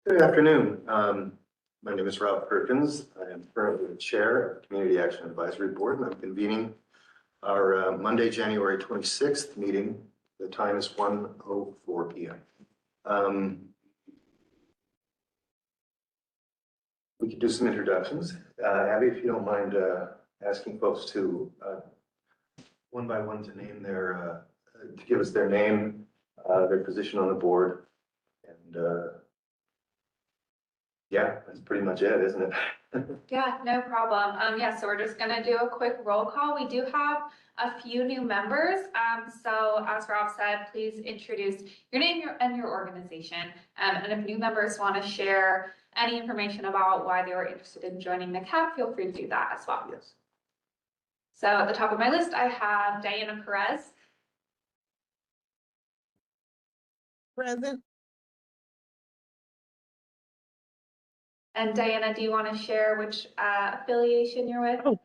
Good afternoon. My name is Rob Perkins. I am currently the chair of the Community Action Advisory Board, and I'm convening our Monday, January 26th meeting. The time is 1:04 p.m. We could do some introductions. Abby, if you don't mind asking folks to one by one to name to give us their name, their position on the board, and yeah, that's pretty much it, isn't it? Yeah, no problem. So we're just gonna do a quick roll call. We do have a few new members. So as Rob said, please introduce your name and your organization. And if new members want to share any information about why they were interested in joining the CAAB, feel free to do that as well. Yes. So at the top of my list, I have Diana Perez. Present. And Diana, do you want to share which affiliation you're with? Oh,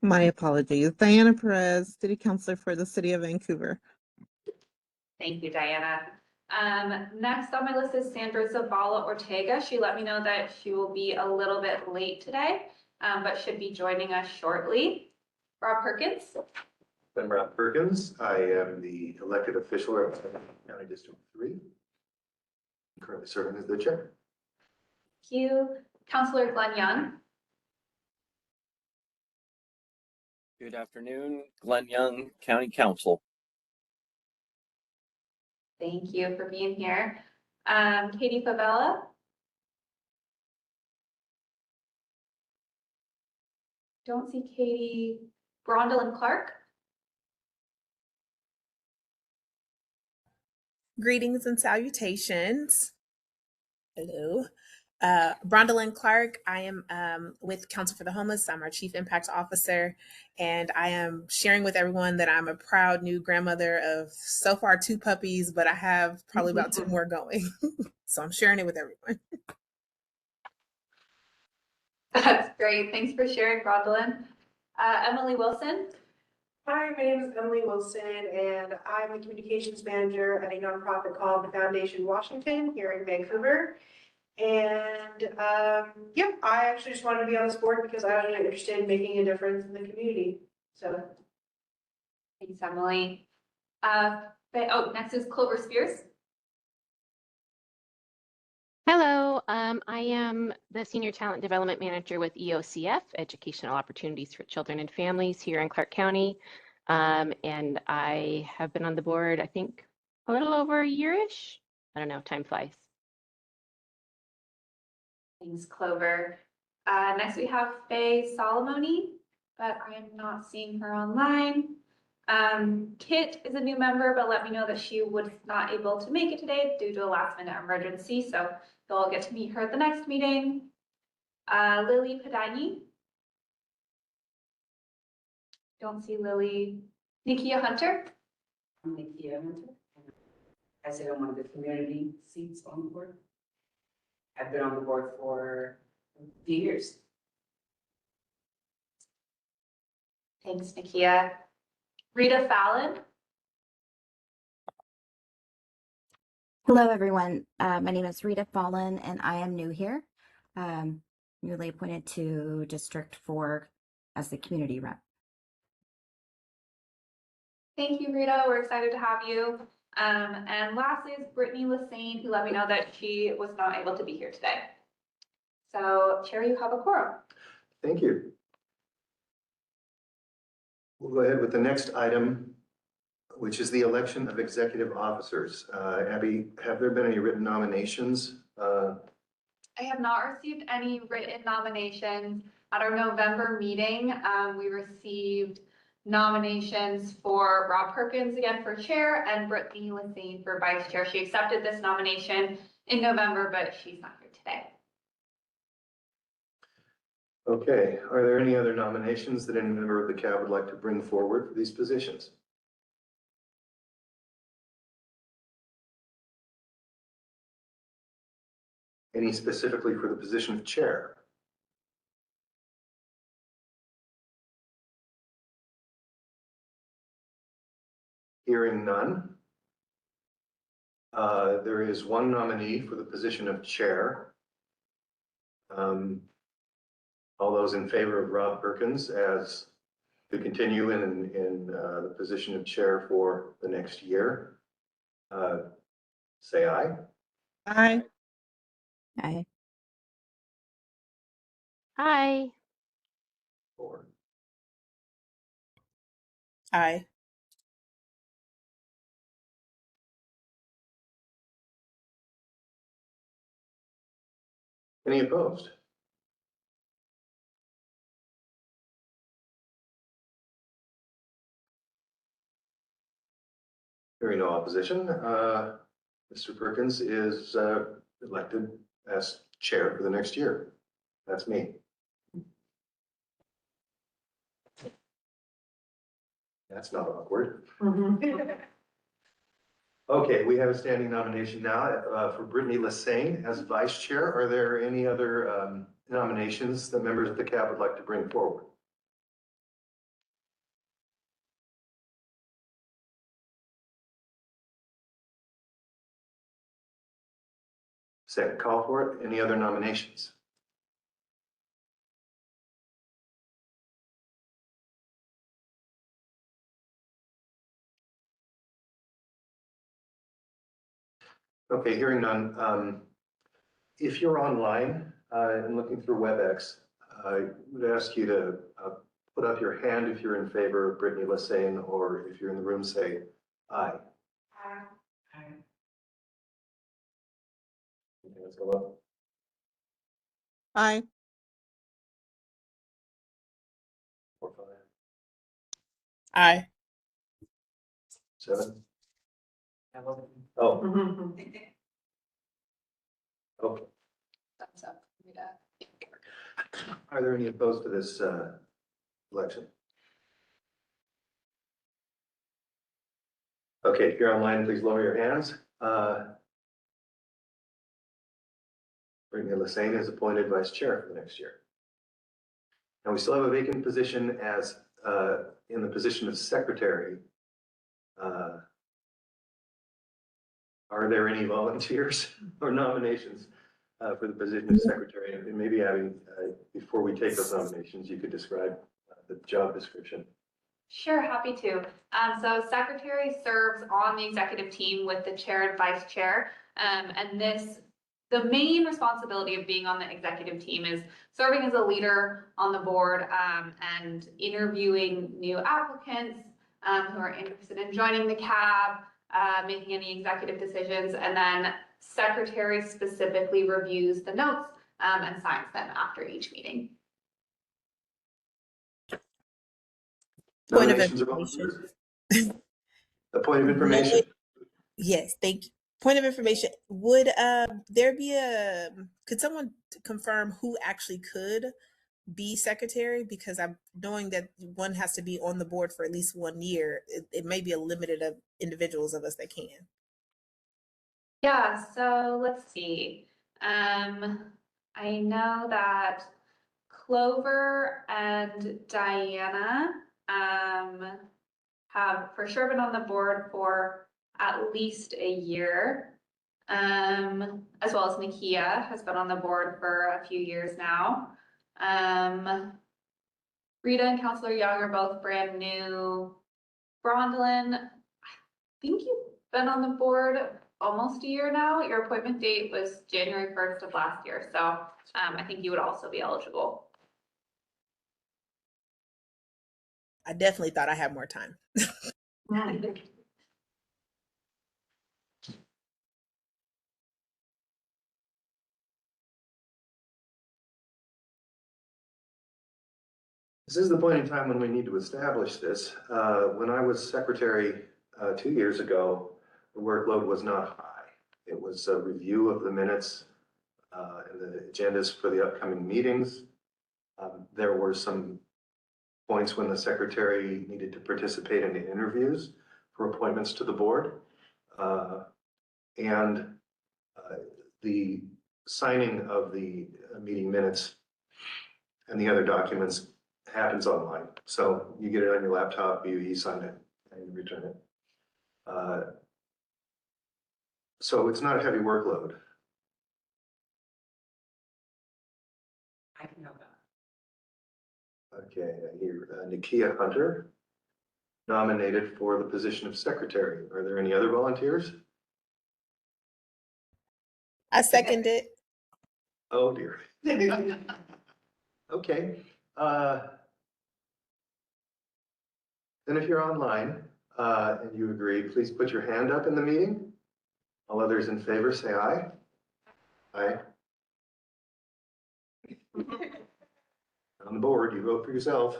my apologies. Diana Perez, City Councilor for the City of Vancouver. Thank you, Diana. Next on my list is Sandra Zavala Ortega. She let me know that she will be a little bit late today, but should be joining us shortly. Rob Perkins. I'm Rob Perkins. I am the elected official of County District 3. I'm currently serving as the chair. Thank you. Councillor Glenn Young. Good afternoon, Glenn Young, County Council. Thank you for being here. Katie Favela. Don't see Katie. Brondalyn Clark. Greetings and salutations. Hello. Brondalyn Clark. I am with Council for the Homeless. I'm our Chief Impact Officer, and I am sharing with everyone that I'm a proud new grandmother of so far 2 puppies, but I have probably about 2 more going. So I'm sharing it with everyone. That's great. Thanks for sharing, Brondalyn. Emily Wilson. Hi, my name is Emily Wilson, and I'm the communications manager at a nonprofit called the Foundation Washington here in Vancouver. And I actually just wanted to be on this board because I was really interested in making a difference in the community. So, Thanks, Emily. Next is Clover Spears. Hello, I am the Senior Talent Development Manager with EOCF, Educational Opportunities for Children and Families here in Clark County. And I have been on the board, I think, a little over a year-ish. I don't know, time flies. Thanks, Clover. Next we have Faye Solomoni, but I am not seeing her online. Kit is a new member, but let me know that she was not able to make it today due to a last-minute emergency, so you'll get to meet her at the next meeting. Lily Padani. Don't see Lily. Nikia Hunter. I'm Nikia Hunter. I sit on one of the community seats on the board. I've been on the board for a few years. Thanks, Nikia. Rita Fallon. Hello, everyone. My name is Rita Fallon, and I am new here. Newly appointed to District 4 as the community rep. Thank you, Rita. We're excited to have you. And lastly is Brittany Lassane, who let me know that she was not able to be here today. So, Chair, you have a quorum. Thank you. We'll go ahead with the next item, which is the election of executive officers. Abby, have there been any written nominations? I have not received any written nominations. At our November meeting, we received nominations for Rob Perkins again for chair and Brittany Lassane for vice chair. She accepted this nomination in November, but she's not here today. Okay, are there any other nominations that any member of the CAAB would like to bring forward for these positions? Any specifically for the position of chair? Hearing none, There is one nominee for the position of chair. All those in favor of Rob Perkins as to continue in the position of chair for the next year, say aye. Aye. Aye. Hi. Or Aye. any opposed? Hearing no opposition, Mr. Perkins is elected as chair for the next year. That's me. That's not awkward. Okay, we have a standing nomination now for Brittany Lassane as vice chair. Are there any other nominations that members of the CAB would like to bring forward? Second call for it. Any other nominations? Okay, hearing none. If you're online and looking through WebEx, I would ask you to put up your hand if you're in favor of Brittany Lassane, or if you're in the room, say aye. Okay, let's go up. Aye. 4, 5, Aye. 7. Oh, okay. Thumbs up. Are there any opposed to this election? Okay, if you're online, please lower your hands. Brittany Lassane is appointed vice chair for the next year. And we still have a vacant position as in the position of secretary. Are there any volunteers or nominations for the position of secretary? And maybe Abby, before we take those nominations, you could describe the job description. Sure, happy to. So secretary serves on the executive team with the chair and vice chair. And the main responsibility of being on the executive team is serving as a leader on the board and interviewing new applicants who are interested in joining the CAAB, making any executive decisions, and then secretary specifically reviews the notes and signs them after each meeting. Point of Nominations are information. A point of information. Yes, thank you. Point of information. Would there be could someone confirm who actually could be secretary? Because I'm knowing that one has to be on the board for at least 1 year. It may be a limited of individuals of us that can. Yeah, so let's see. I know that Clover and Diana have for sure been on the board for at least a year. As well as Nakia has been on the board for a few years now. Rita and Councilor Young are both brand new. Brondolin, I think you've been on the board almost a year now. Your appointment date was January 1st of last year. So I think you would also be eligible. I definitely thought I had more time. This is the point in time when we need to establish this. When I was secretary 2 years ago, the workload was not high. It was a review of the minutes and the agendas for the upcoming meetings. There were some points when the secretary needed to participate in the interviews for appointments to the board. And the signing of the meeting minutes and the other documents happens online. So you get it on your laptop, you e-sign it, and you return it. So it's not a heavy workload. I can help out. Okay, I hear Nakia Hunter nominated for the position of secretary. Are there any other volunteers? I second it. Oh dear. Okay. Then if you're online and you agree, please put your hand up in the meeting. All others in favor, say aye. Aye. On the board, you vote for yourself.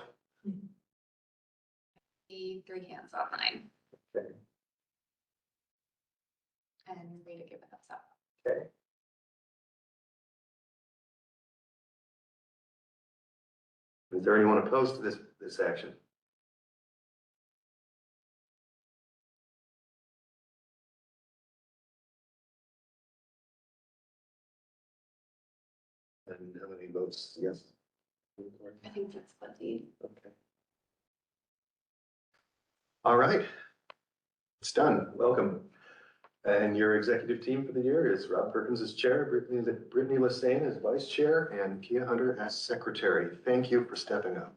See 3 hands online. Okay. And Rita give a thumbs up. Okay. Is there anyone opposed to this action? And how many votes? Yes. I think that's plenty. Okay. All right. It's done. Welcome. And your executive team for the year is Rob Perkins as chair, Brittany Lassane as vice chair, and Kia Hunter as secretary. Thank you for stepping up.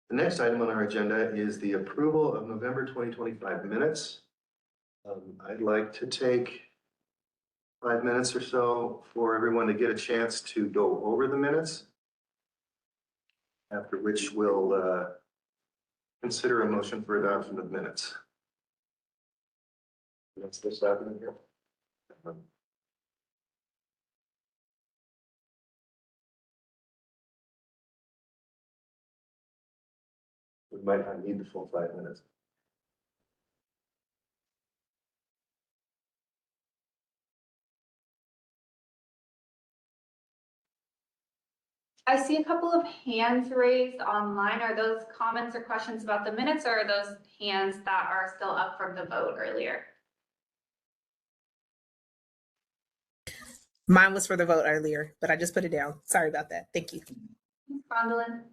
The next item on our agenda is the approval of November 2025 minutes. I'd like to take 5 minutes or so for everyone to get a chance to go over the minutes. After which we'll consider a motion for adoption of minutes. That's this happening here. We might not need the full 5 minutes. I see a couple of hands raised online. Are those comments or questions about the minutes, or are those hands that are still up from the vote earlier? Mine was for the vote earlier, but I just put it down. Sorry about that. Thank you. Rondalyn?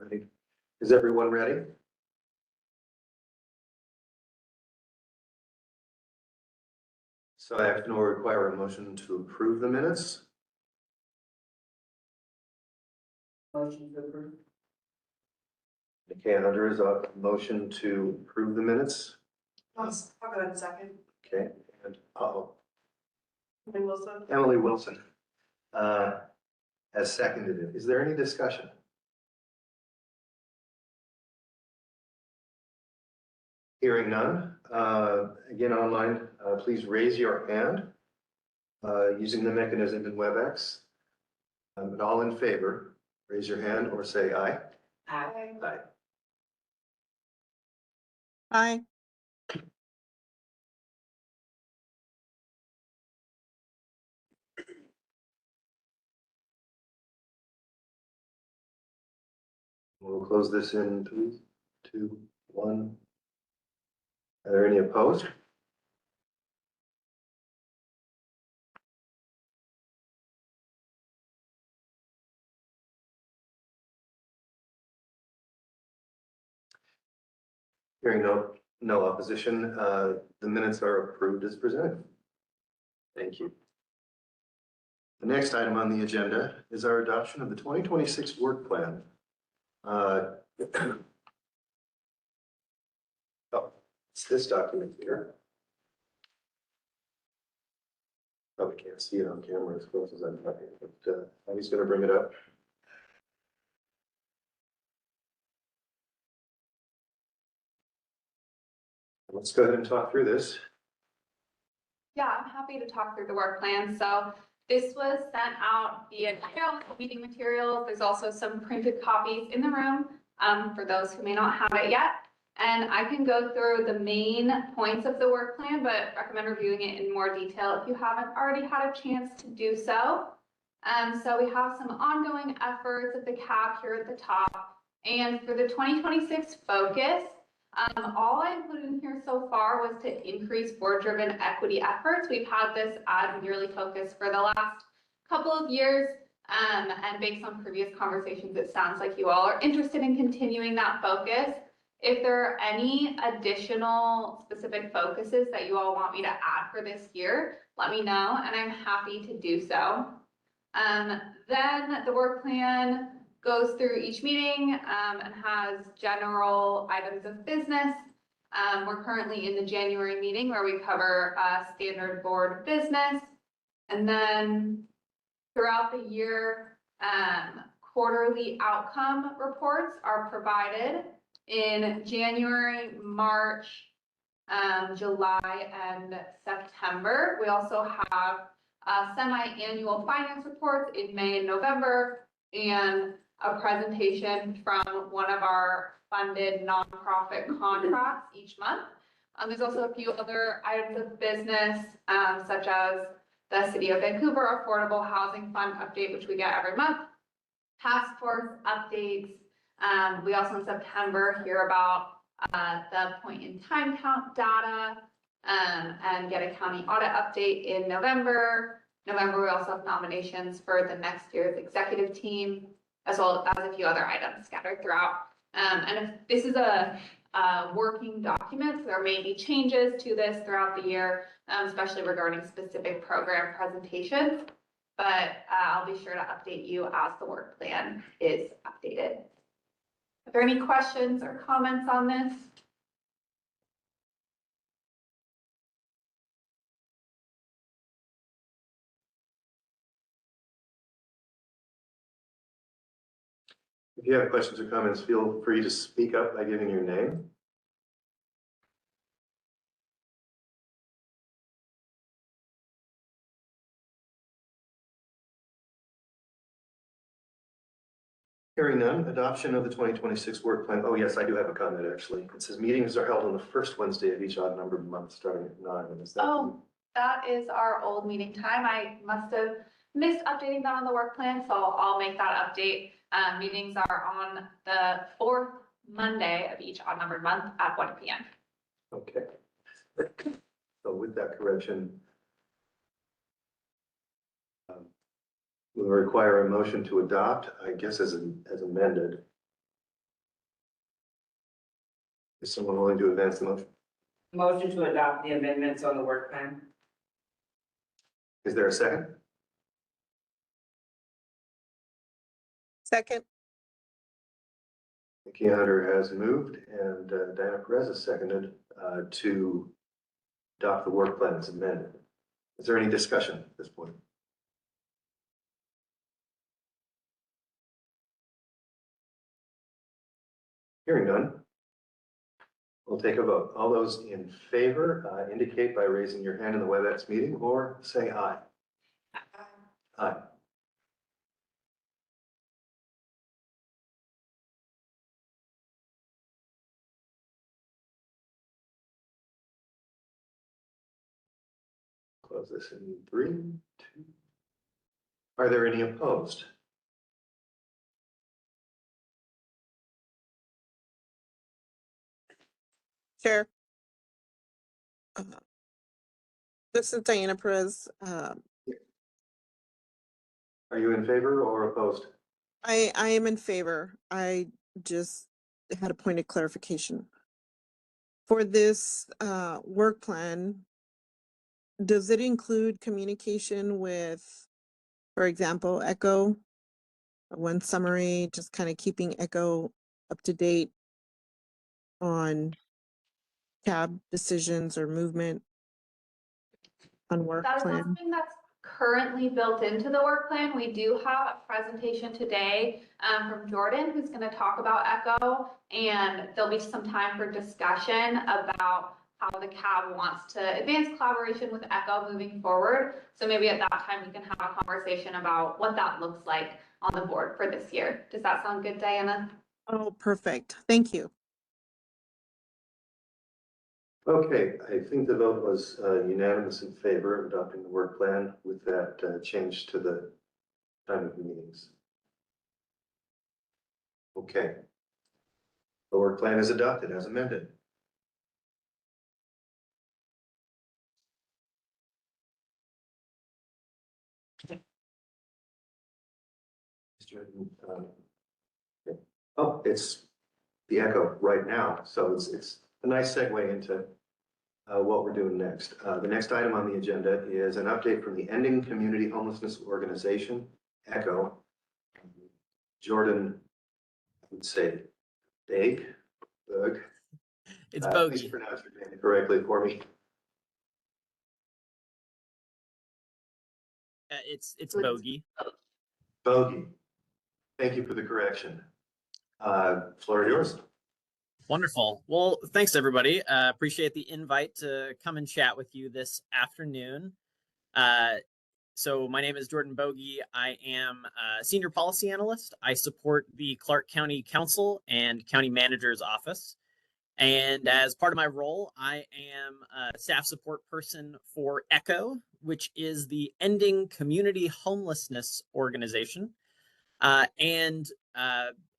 Ready? Is everyone ready? So action will require a motion to approve the minutes. Motion to approve. Nakia Hunter is a motion to approve the minutes. I'll go ahead and second. Okay, and Emily Wilson. Emily Wilson has seconded it. Is there any discussion? Hearing none. Again, online, please raise your hand using the mechanism in WebEx. And all in favor, raise your hand or say aye. Aye. Aye. Aye. We'll close this in 3, 2, 1. Are there any opposed? Hearing no opposition, the minutes are approved as presented. Thank you. The next item on the agenda is our adoption of the 2026 work plan. Oh, it's this document here. Probably can't see it on camera as close as I'm talking, but I'm just going to bring it up. Let's go ahead and talk through this. Yeah, I'm happy to talk through the work plan. So this was sent out via email, meeting materials. There's also some printed copies in the room for those who may not have it yet. And I can go through the main points of the work plan, but recommend reviewing it in more detail if you haven't already had a chance to do so. So we have some ongoing efforts at the CAAB here at the top. And for the 2026 focus, all I included in here so far was to increase board-driven equity efforts. We've had this as a yearly focus for the last couple of years. And based on previous conversations, it sounds like you all are interested in continuing that focus. If there are any additional specific focuses that you all want me to add for this year, let me know, and I'm happy to do so. Then the work plan goes through each meeting and has general items of business. We're currently in the January meeting where we cover standard board business. And then throughout the year, quarterly outcome reports are provided in January, March, July, and September. We also have semi-annual finance reports in May and November, and a presentation from one of our funded nonprofit contracts each month. There's also a few other items of business, such as the City of Vancouver Affordable Housing Fund update, which we get every month, task force updates. We also in September hear about the point in time count data and get a county audit update in November. November, we also have nominations for the next year's executive team, as well as a few other items scattered throughout. And if this is a working document, so there may be changes to this throughout the year, especially regarding specific program presentations. But I'll be sure to update you as the work plan is updated. Are there any questions or comments on this? If you have questions or comments, feel free to speak up by giving your name. Hearing none, adoption of the 2026 work plan. Oh, yes, I do have a comment, actually. It says meetings are held on the first Wednesday of each odd numbered month, starting at 9. Is that Oh, that is our old meeting time. I must have missed updating that on the work plan, so I'll make that update. Meetings are on the 4th Monday of each odd numbered month at 1 p.m. okay? So with that correction, we'll require a motion to adopt, I guess, as amended. Is someone willing to advance the motion? Motion to adopt the amendments on the work plan. Is there a second? Second. Nikki Hunter has moved and Diana Perez has seconded to adopt the work plan as amended. Is there any discussion at this point? Hearing none, we'll take a vote. All those in favor indicate by raising your hand in the WebEx meeting or say aye. Aye. close this in 3, 2. Are there any opposed? Chair. This is Diana Perez. Are you in favor or opposed? I am in favor. I just had a point of clarification. For this work plan, does it include communication with, for example, ECHO? One summary, just kind of keeping ECHO up to date on CAAB decisions or movement on work That is plan? something that's currently built into the work plan. We do have a presentation today from Jordan, who's going to talk about ECHO, and there'll be some time for discussion about how the CAAB wants to advance collaboration with ECHO moving forward. So maybe at that time we can have a conversation about what that looks like on the board for this year. Does that sound good, Diana? Oh, perfect. Thank you. Okay, I think the vote was unanimous in favor of adopting the work plan with that change to the time of meetings. Okay. The work plan is adopted as amended. Oh, it's the ECHO right now. So it's a nice segue into what we're doing next. The next item on the agenda is an update from the Ending Community Homelessness Organization, ECHO. Jordan, I would say, Bug. It's Please Bogey. pronounce your name correctly for me. It's Bogey. Bogey. Thank you for the correction. Floor yours. Wonderful. Well, thanks everybody. Appreciate the invite to come and chat with you this afternoon. So my name is Jordan Bogey. I am a senior policy analyst. I support the Clark County Council and County Manager's Office. And as part of my role, I am a staff support person for ECHO, which is the Ending Community Homelessness Organization.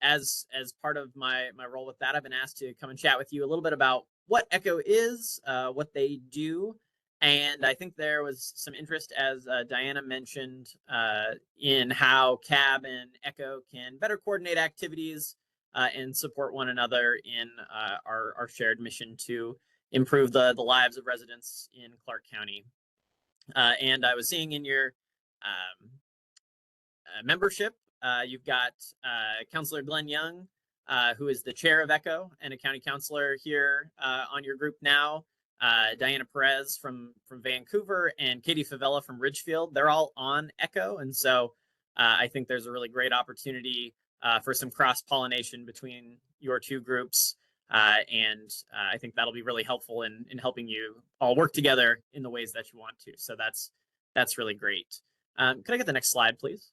As part of my role with that, I've been asked to come and chat with you a little bit about what ECHO is, what they do, and I think there was some interest, as Diana mentioned, in how CAAB and ECHO can better coordinate activities and support one another in our shared mission to improve the lives of residents in Clark County. And I was seeing in your membership, you've got Councilor Glenn Young, who is the chair of ECHO and a county councilor here on your group now. Diana Perez from Vancouver and Katie Favela from Ridgefield. They're all on ECHO. And so I think there's a really great opportunity for some cross-pollination between your two groups. And I think that'll be really helpful in helping you all work together in the ways that you want to. So that's really great. Could I get the next slide, please?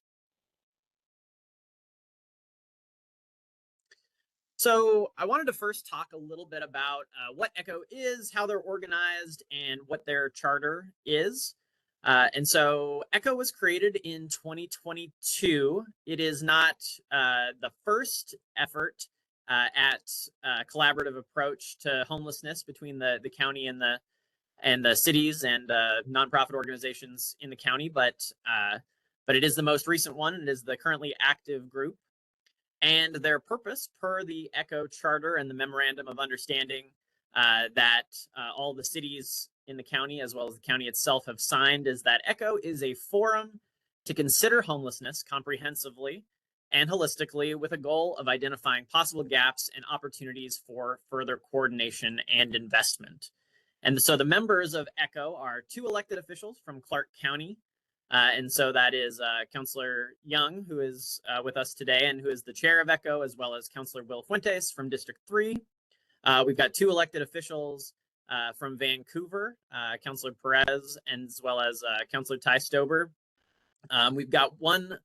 So I wanted to first talk a little bit about what ECHO is, how they're organized, and what their charter is. And so ECHO was created in 2022. It is not the first effort at a collaborative approach to homelessness between the county and the cities and nonprofit organizations in the county, but it is the most recent one. It is the currently active group. And their purpose, per the ECHO Charter and the Memorandum of Understanding that all the cities in the county, as well as the county itself, have signed, is that ECHO is a forum to consider homelessness comprehensively and holistically, with a goal of identifying possible gaps and opportunities for further coordination and investment. And so the members of ECHO are 2 elected officials from Clark County. And so that is Councilor Young, who is with us today and who is the chair of ECHO, as well as Councilor Will Fuentes from District 3. We've got 2 elected officials from Vancouver, Councilor Perez, and as well as Councilor Ty Stober. We've got 1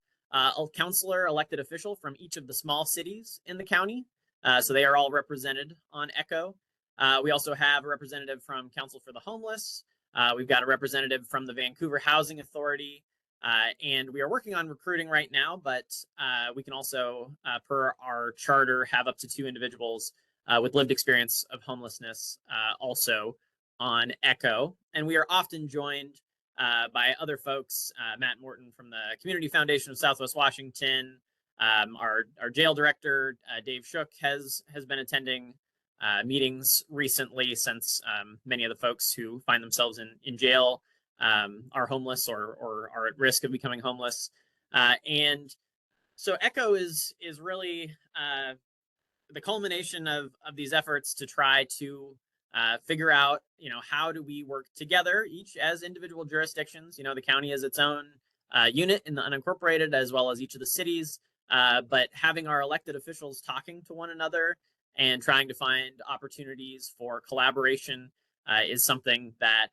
councilor elected official from each of the small cities in the county. So they are all represented on ECHO. We also have a representative from Council for the Homeless, We've got a representative from the Vancouver Housing Authority, and we are working on recruiting right now, but we can also, per our charter, have up to 2 individuals with lived experience of homelessness also on ECHO. And we are often joined by other folks, Matt Morton from the Community Foundation of Southwest Washington. Our jail director, Dave Shook, has been attending meetings recently, since many of the folks who find themselves in jail are homeless or are at risk of becoming homeless. And so ECHO is really the culmination of these efforts to try to figure out, how do we work together, each as individual jurisdictions. The county is its own unit in the unincorporated, as well as each of the cities, but having our elected officials talking to one another and trying to find opportunities for collaboration is something that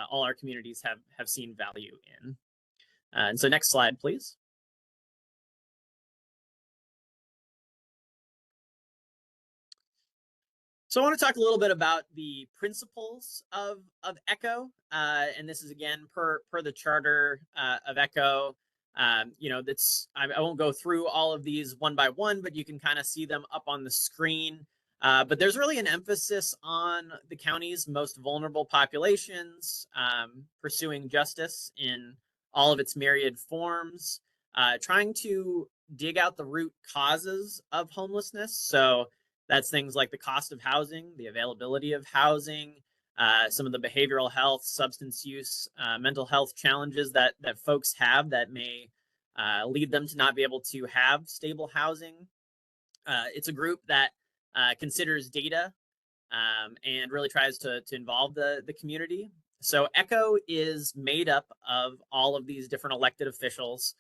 all our communities have seen value in. And so next slide, please. So I want to talk a little bit about the principles of ECHO, and this is again per the charter of ECHO. I won't go through all of these one by one, but you can kind of see them up on the screen. But there's really an emphasis on the county's most vulnerable populations, pursuing justice in all of its myriad forms, trying to dig out the root causes of homelessness. So that's things like the cost of housing, the availability of housing, some of the behavioral health, substance use, mental health challenges that folks have that may lead them to not be able to have stable housing. It's a group that considers data and really tries to involve the community. So ECHO is made up of all of these different elected officials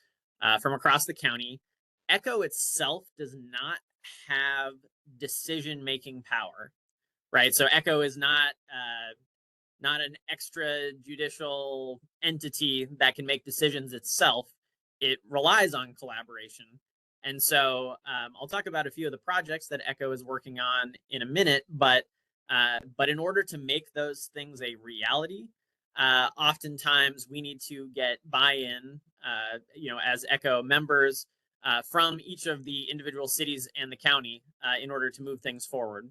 from across the county. ECHO itself does not have decision-making power, right? So ECHO is not an extrajudicial entity that can make decisions itself. It relies on collaboration. And so I'll talk about a few of the projects that ECHO is working on in a minute, but in order to make those things a reality, oftentimes we need to get buy-in, as ECHO members from each of the individual cities and the county in order to move things forward.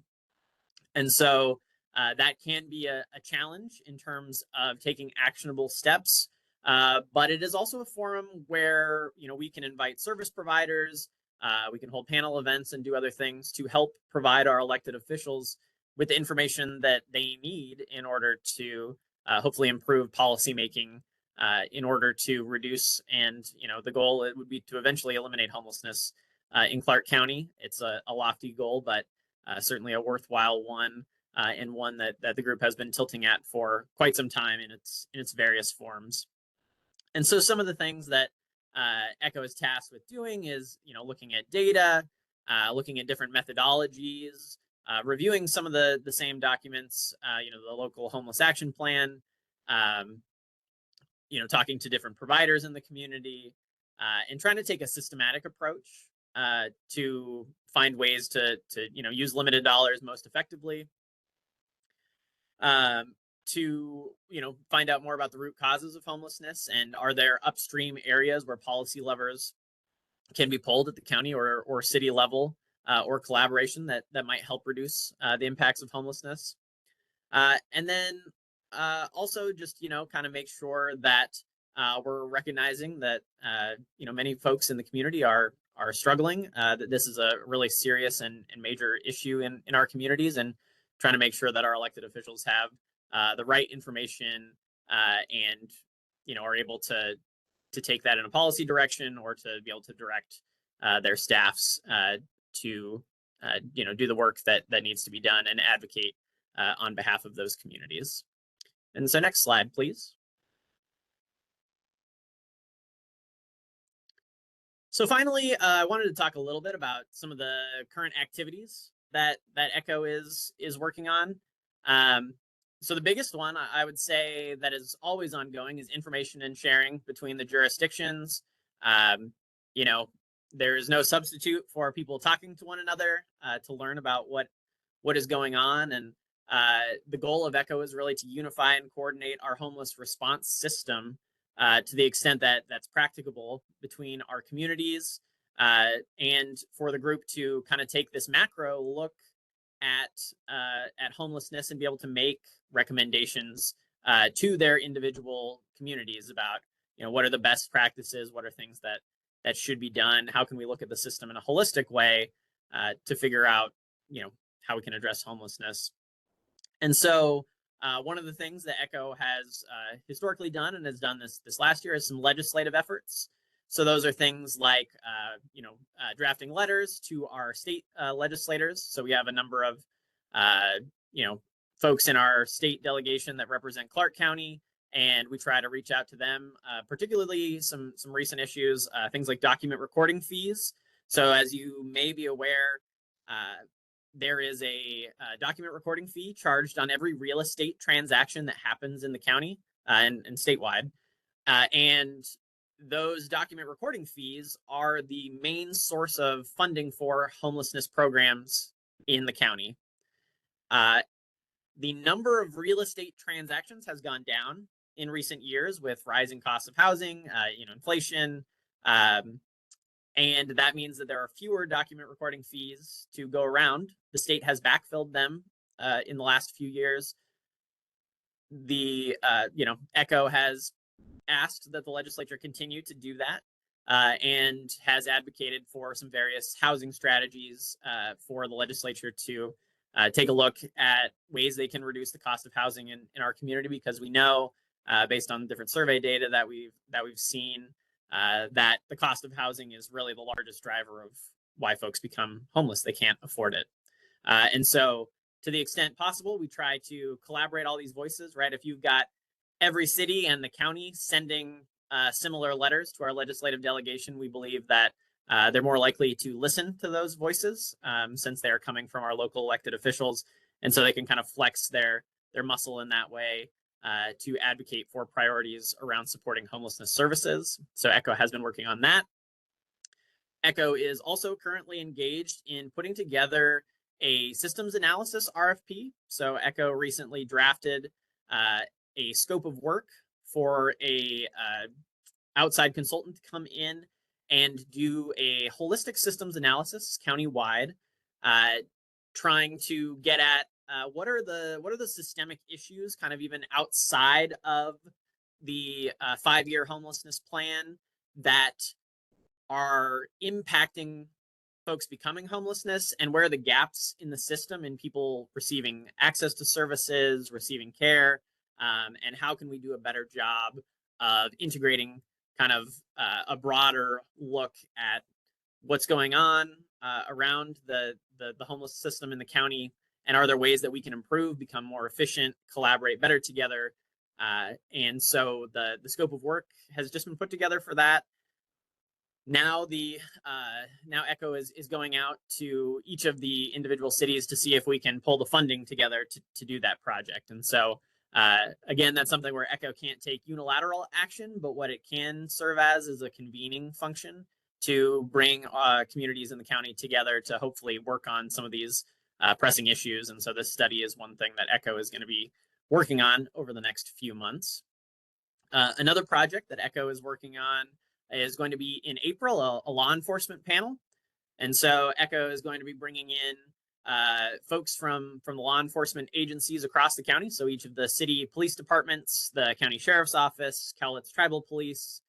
And so that can be a challenge in terms of taking actionable steps, but it is also a forum where we can invite service providers, we can hold panel events and do other things to help provide our elected officials with the information that they need in order to hopefully improve policymaking in order to reduce, and the goal it would be to eventually eliminate homelessness in Clark County. It's a lofty goal, but certainly a worthwhile one, and one that the group has been tilting at for quite some time in its various forms. And so some of the things that ECHO is tasked with doing is looking at data, looking at different methodologies, reviewing some of the same documents, the local homeless action plan, talking to different providers in the community, and trying to take a systematic approach to find ways to use limited dollars most effectively, to find out more about the root causes of homelessness, and are there upstream areas where policy levers can be pulled at the county or city level, or collaboration that might help reduce the impacts of homelessness. And then also just kind of make sure that we're recognizing that many folks in the community are struggling, that this is a really serious and major issue in our communities, and trying to make sure that our elected officials have the right information and are able to take that in a policy direction, or to be able to direct their staffs to do the work that needs to be done and advocate on behalf of those communities. And so next slide, please. So finally, I wanted to talk a little bit about some of the current activities that ECHO is working on. So the biggest one I would say that is always ongoing is information and sharing between the jurisdictions. There is no substitute for people talking to one another to learn about what is going on. And the goal of ECHO is really to unify and coordinate our homeless response system to the extent that that's practicable between our communities, and for the group to kind of take this macro look at homelessness and be able to make recommendations to their individual communities about, what are the best practices, what are things that should be done, how can we look at the system in a holistic way to figure out, how we can address homelessness. And so one of the things that ECHO has historically done and has done this last year is some legislative efforts. So those are things like, drafting letters to our state legislators. So we have a number of, folks in our state delegation that represent Clark County, and we try to reach out to them, particularly some recent issues, things like document recording fees. So as you may be aware, there is a document recording fee charged on every real estate transaction that happens in the county and statewide. And those document recording fees are the main source of funding for homelessness programs in the county. The number of real estate transactions has gone down in recent years with rising costs of housing, inflation, and that means that there are fewer document recording fees to go around. The state has backfilled them in the last few years. The ECHO has asked that the legislature continue to do that, and has advocated for some various housing strategies for the legislature to take a look at ways they can reduce the cost of housing in our community, because we know, based on different survey data that we've seen, that the cost of housing is really the largest driver of why folks become homeless. They can't afford it. And so to the extent possible, we try to collaborate all these voices, right? If you've got every city and the county sending similar letters to our legislative delegation, we believe that they're more likely to listen to those voices, since they're coming from our local elected officials. And so they can kind of flex their muscle in that way to advocate for priorities around supporting homelessness services. So ECHO has been working on that. ECHO is also currently engaged in putting together a systems analysis RFP. So ECHO recently drafted a scope of work for a outside consultant to come in and do a holistic systems analysis countywide, trying to get at what are the systemic issues, kind of even outside of the 5-year homelessness plan, that are impacting folks becoming homelessness, and where are the gaps in the system in people receiving access to services, receiving care, and how can we do a better job of integrating kind of a broader look at what's going on around the homeless system in the county, and are there ways that we can improve, become more efficient, collaborate better together. And so the scope of work has just been put together for that. Now now ECHO is going out to each of the individual cities to see if we can pull the funding together to do that project. And so again, that's something where ECHO can't take unilateral action, but what it can serve as is a convening function to bring communities in the county together to hopefully work on some of these pressing issues. And so this study is one thing that ECHO is going to be working on over the next few months. Another project that ECHO is working on is going to be in April, a law enforcement panel. And so ECHO is going to be bringing in folks from the law enforcement agencies across the county. So each of the city police departments, the county sheriff's office, Cowlitz Tribal Police,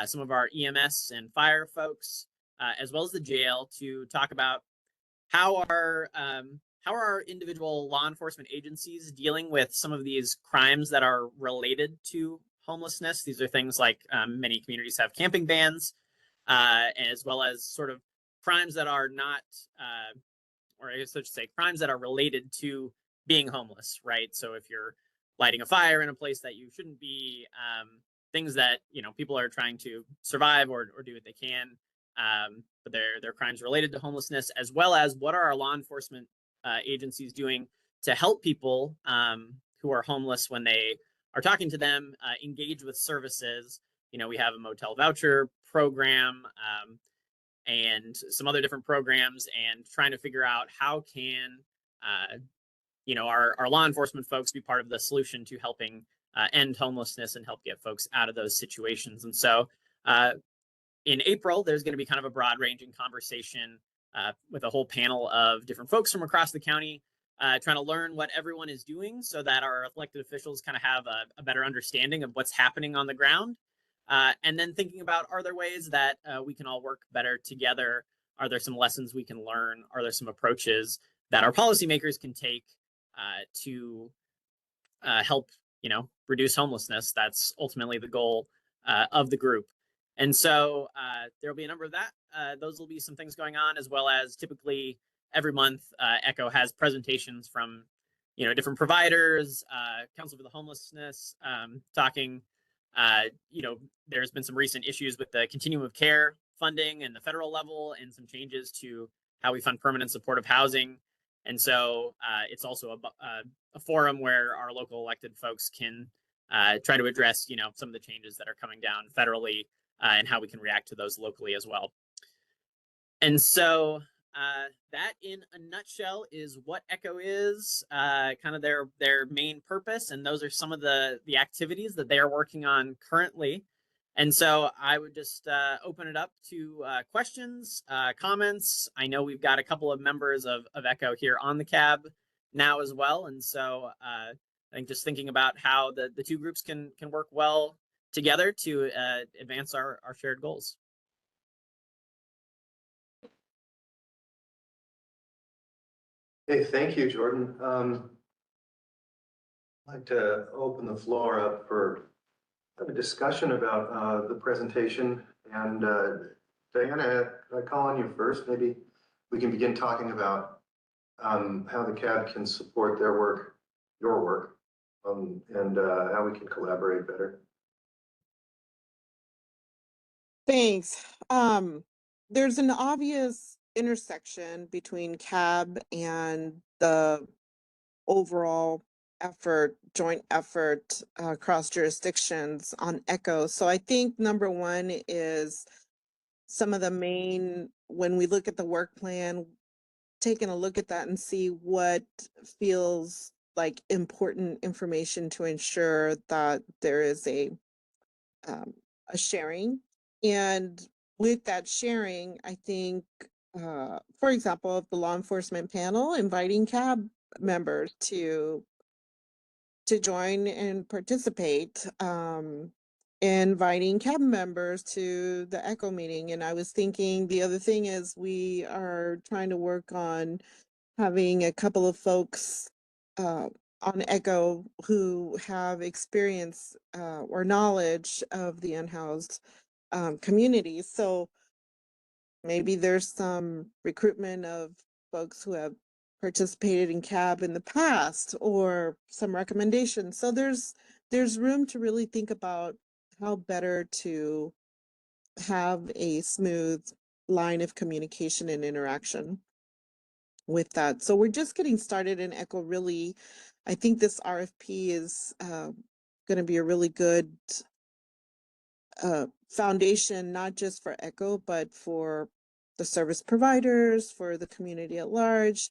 some of our EMS and fire folks, as well as the jail, to talk about how are our individual law enforcement agencies dealing with some of these crimes that are related to homelessness. These are things like many communities have camping bans, as well as sort of crimes that are not, or I guess I should say crimes that are related to being homeless, right? So if you're lighting a fire in a place that you shouldn't be, things that, people are trying to survive or do what they can, but they're crimes related to homelessness, as well as what are our law enforcement agencies doing to help people who are homeless when they are talking to them, engage with services. We have a motel voucher program and some other different programs, and trying to figure out how can our law enforcement folks be part of the solution to helping end homelessness and help get folks out of those situations. And so in April, there's going to be kind of a broad ranging conversation with a whole panel of different folks from across the county, trying to learn what everyone is doing so that our elected officials kind of have a better understanding of what's happening on the ground. And then thinking about, are there ways that we can all work better together? Are there some lessons we can learn? Are there some approaches that our policymakers can take to help, reduce homelessness? That's ultimately the goal of the group. And so there'll be a number of that. Those will be some things going on, as well as typically every month, ECHO has presentations from, different providers, Council for the Homelessness, talking, there's been some recent issues with the continuum of care funding and the federal level and some changes to how we fund permanent supportive housing. And so it's also a forum where our local elected folks can try to address, some of the changes that are coming down federally and how we can react to those locally as well. And so that in a nutshell is what ECHO is, kind of their main purpose. And those are some of the activities that they are working on currently. And so I would just open it up to questions, comments. I know we've got a couple of members of ECHO here on the CAAB now as well. And so I think just thinking about how the two groups can work well together to advance our shared goals. Hey, thank you, Jordan. I'd like to open the floor up for a discussion about the presentation. And Diana, I call on you first. Maybe we can begin talking about how the CAAB can support their work, your work, and how we can collaborate better. Thanks. There's an obvious intersection between CAAB and the overall joint effort across jurisdictions on ECHO. So I think number one is some of the main, when we look at the work plan, taking a look at that and see what feels like important information to ensure that there is a sharing. And with that sharing, I think, for example, the law enforcement panel inviting CAAB members to join and participate, inviting CAAB members to the ECHO meeting. And I was thinking the other thing is we are trying to work on having a couple of folks on ECHO who have experience or knowledge of the unhoused community. So maybe there's some recruitment of folks who have participated in CAAB in the past or some recommendations. So there's room to really think about how better to have a smooth line of communication and interaction with that. So we're just getting started in ECHO. Really, I think this RFP is going to be a really good foundation, not just for ECHO, but for the service providers, for the community at large,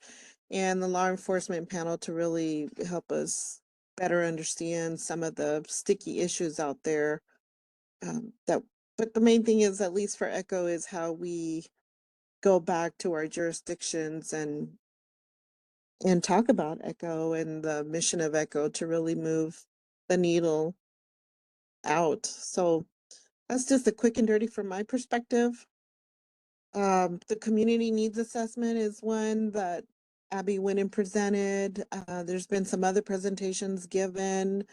and the law enforcement panel to really help us better understand some of the sticky issues out there. But the main thing is, at least for ECHO, is how we go back to our jurisdictions and talk about ECHO and the mission of ECHO to really move the needle out. So that's just a quick and dirty from my perspective. The community needs assessment is one that Abby went and presented. There's been some other presentations given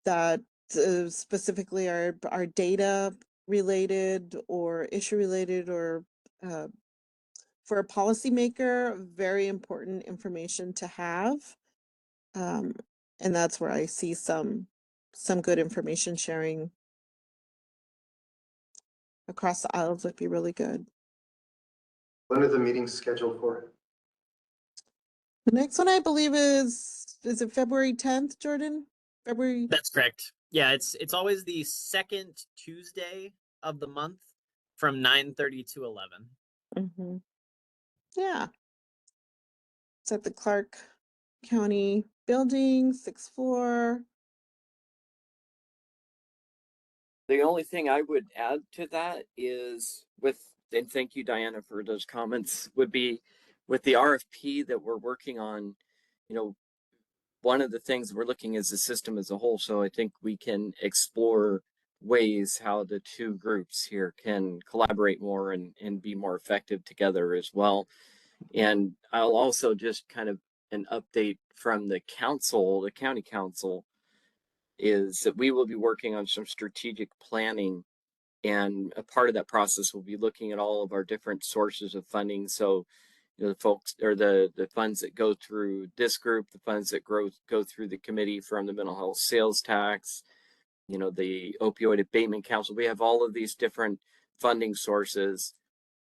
that specifically are data related or issue related, or for a policymaker, very important information to have. And that's where I see some good information sharing across the aisles would be really good. When are the meetings scheduled for? The next one I believe is it February 10th, Jordan? February. That's correct. Yeah, it's always the second Tuesday of the month from 9:30 to 11. Mm-hmm. Yeah. It's at the Clark county building, 6th floor. The only thing I would add to that is and thank you, Diana, for those comments, would be with the RFP that we're working on, one of the things we're looking is the system as a whole. So I think we can explore ways how the two groups here can collaborate more and be more effective together as well. And I'll also just kind of an update from the council, the county council, is that we will be working on some strategic planning. And a part of that process will be looking at all of our different sources of funding. So, the folks or the funds that go through this group, the funds that go through the committee from the mental health sales tax, the opioid abatement council. We have all of these different funding sources.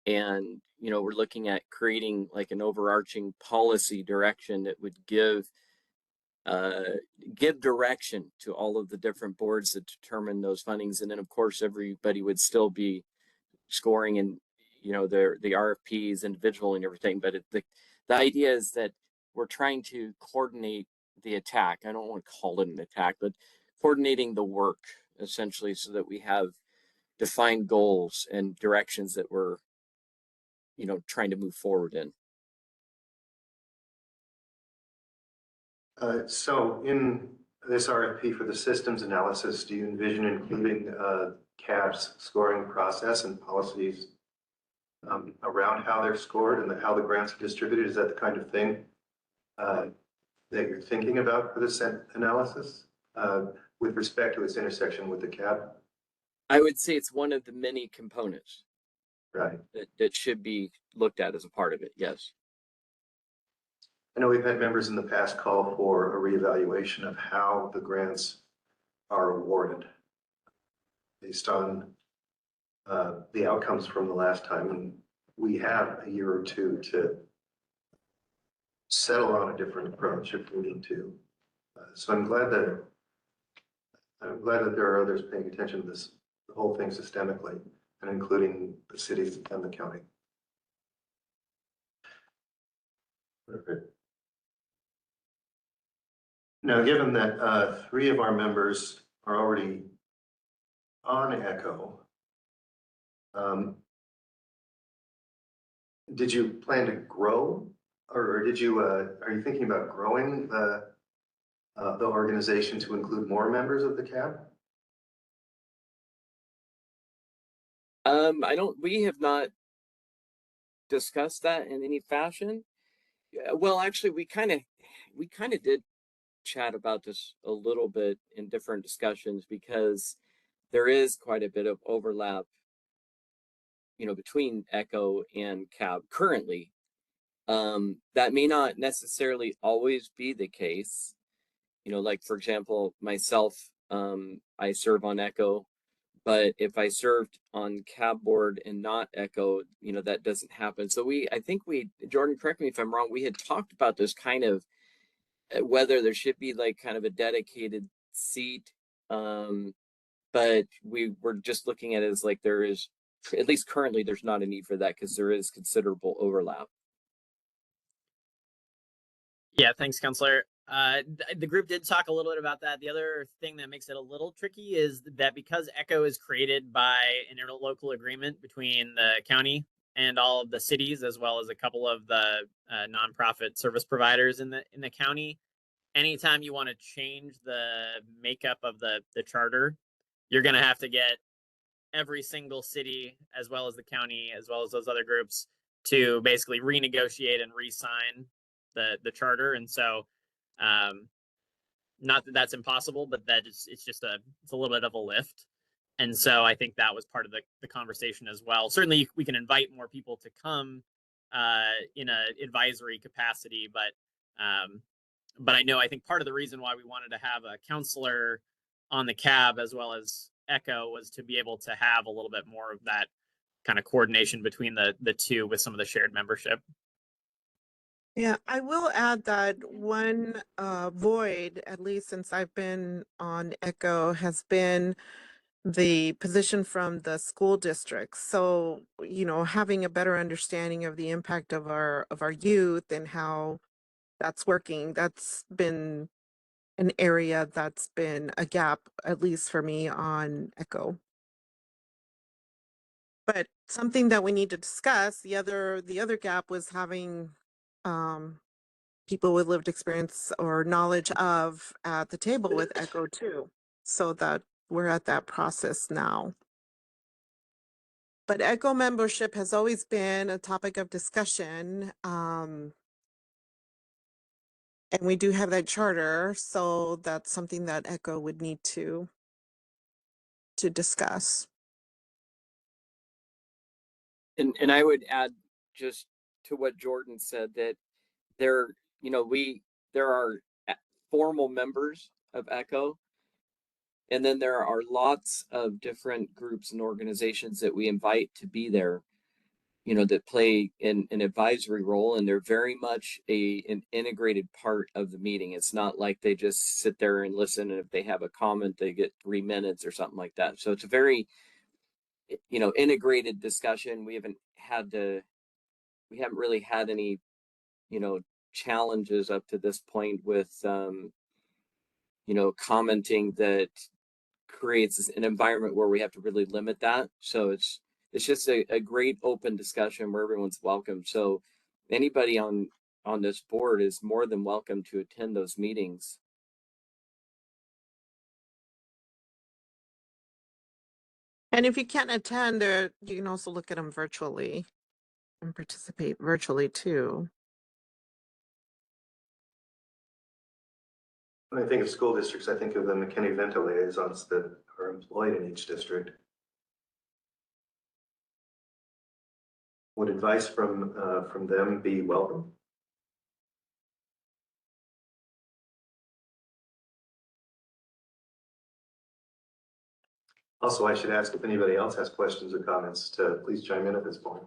And, we're looking at creating like an overarching policy direction that would give direction to all of the different boards that determine those fundings. And then of course, everybody would still be scoring and, the RFPs individual and everything. But the idea is that we're trying to coordinate the attack. I don't want to call it an attack, but coordinating the work essentially so that we have defined goals and directions that we're, trying to move forward in. So in this RFP for the systems analysis, do you envision including CAAB's scoring process and policies around how they're scored and how the grants are distributed? Is that the kind of thing that you're thinking about for this analysis with respect to its intersection with the CAAB? I would say it's one of the many components. Right. That should be looked at as a part of it, yes. I know we've had members in the past call for a reevaluation of how the grants are awarded based on the outcomes from the last time. And we have a year or two to settle on a different approach if we need to. So I'm glad that there are others paying attention to this, the whole thing systemically, and including the cities and the county. Perfect. Now, given that 3 of our members are already on ECHO, did you plan to grow, or did you? Are you thinking about growing the organization to include more members of the CAAB? We have not discussed that in any fashion. Well, actually, we kind of did chat about this a little bit in different discussions because there is quite a bit of overlap, between ECHO and CAAB currently. That may not necessarily always be the case. Like for example, myself, I serve on ECHO, but if I served on CAAB board and not ECHO, that doesn't happen. So I think Jordan, correct me if I'm wrong, we had talked about this kind of whether there should be like kind of a dedicated seat. But we were just looking at it as like there is, at least currently, there's not a need for that because there is considerable overlap. Yeah, thanks, Counselor. The group did talk a little bit about that. The other thing that makes it a little tricky is that because ECHO is created by an interlocal agreement between the county and all of the cities, as well as a couple of the nonprofit service providers in the county, anytime you want to change the makeup of the charter, you're going to have to get every single city, as well as the county, as well as those other groups, to basically renegotiate and re-sign the charter. And so, not that that's impossible, but that it's a little bit of a lift. And so I think that was part of the conversation as well. Certainly, we can invite more people to come in an advisory capacity, but I think part of the reason why we wanted to have a counselor on the CAAB as well as ECHO was to be able to have a little bit more of that kind of coordination between the two with some of the shared membership. Yeah, I will add that one void, at least since I've been on ECHO, has been the position from the school districts. So, having a better understanding of the impact of our youth and how that's working. That's been an area that's been a gap, at least for me, on Echo. But something that we need to discuss, the other gap was having people with lived experience or knowledge of at the table with Echo too. So that we're at that process now. But Echo membership has always been a topic of discussion. And we do have that charter, so that's something that Echo would need to discuss. And I would add just to what Jordan said that there, there are formal members of Echo, and then there are lots of different groups and organizations that we invite to be there, that play an advisory role, and they're very much an integrated part of the meeting. It's not like they just sit there and listen, and if they have a comment, they get 3 minutes or something like that. So it's a very, integrated discussion. We haven't really had any, challenges up to this point with, commenting that creates an environment where we have to really limit that. So it's just a great open discussion where everyone's welcome. So anybody on this board is more than welcome to attend those meetings. And if you can't attend, you can also look at them virtually and participate virtually too. When I think of school districts, I think of the McKinney-Vento liaisons that are employed in each district. Would advice from them be welcome? Also, I should ask if anybody else has questions or comments to please chime in at this point.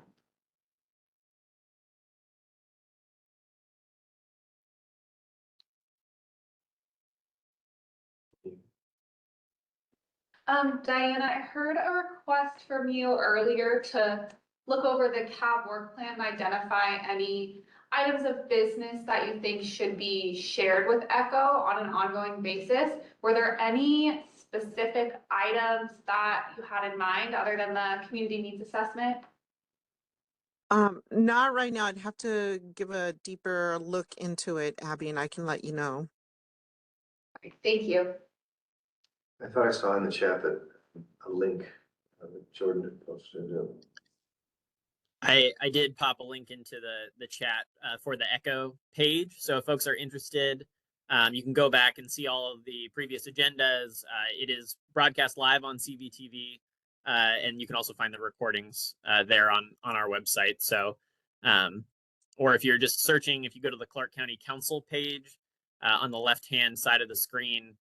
Diana, I heard a request from you earlier to look over the CAAB work plan and identify any items of business that you think should be shared with Echo on an ongoing basis. Were there any specific items that you had in mind other than the community needs assessment? Not right now. I'd have to give a deeper look into it, Abby, and I can let you know. Thank you. I thought I saw in the chat that a link that Jordan had posted. I did pop a link into the chat for the Echo page. So if folks are interested, you can go back and see all of the previous agendas. It is broadcast live on CVTV, and you can also find the recordings there on our website. So, or if you're just searching, if you go to the Clark County Council page on the left-hand side of the screen,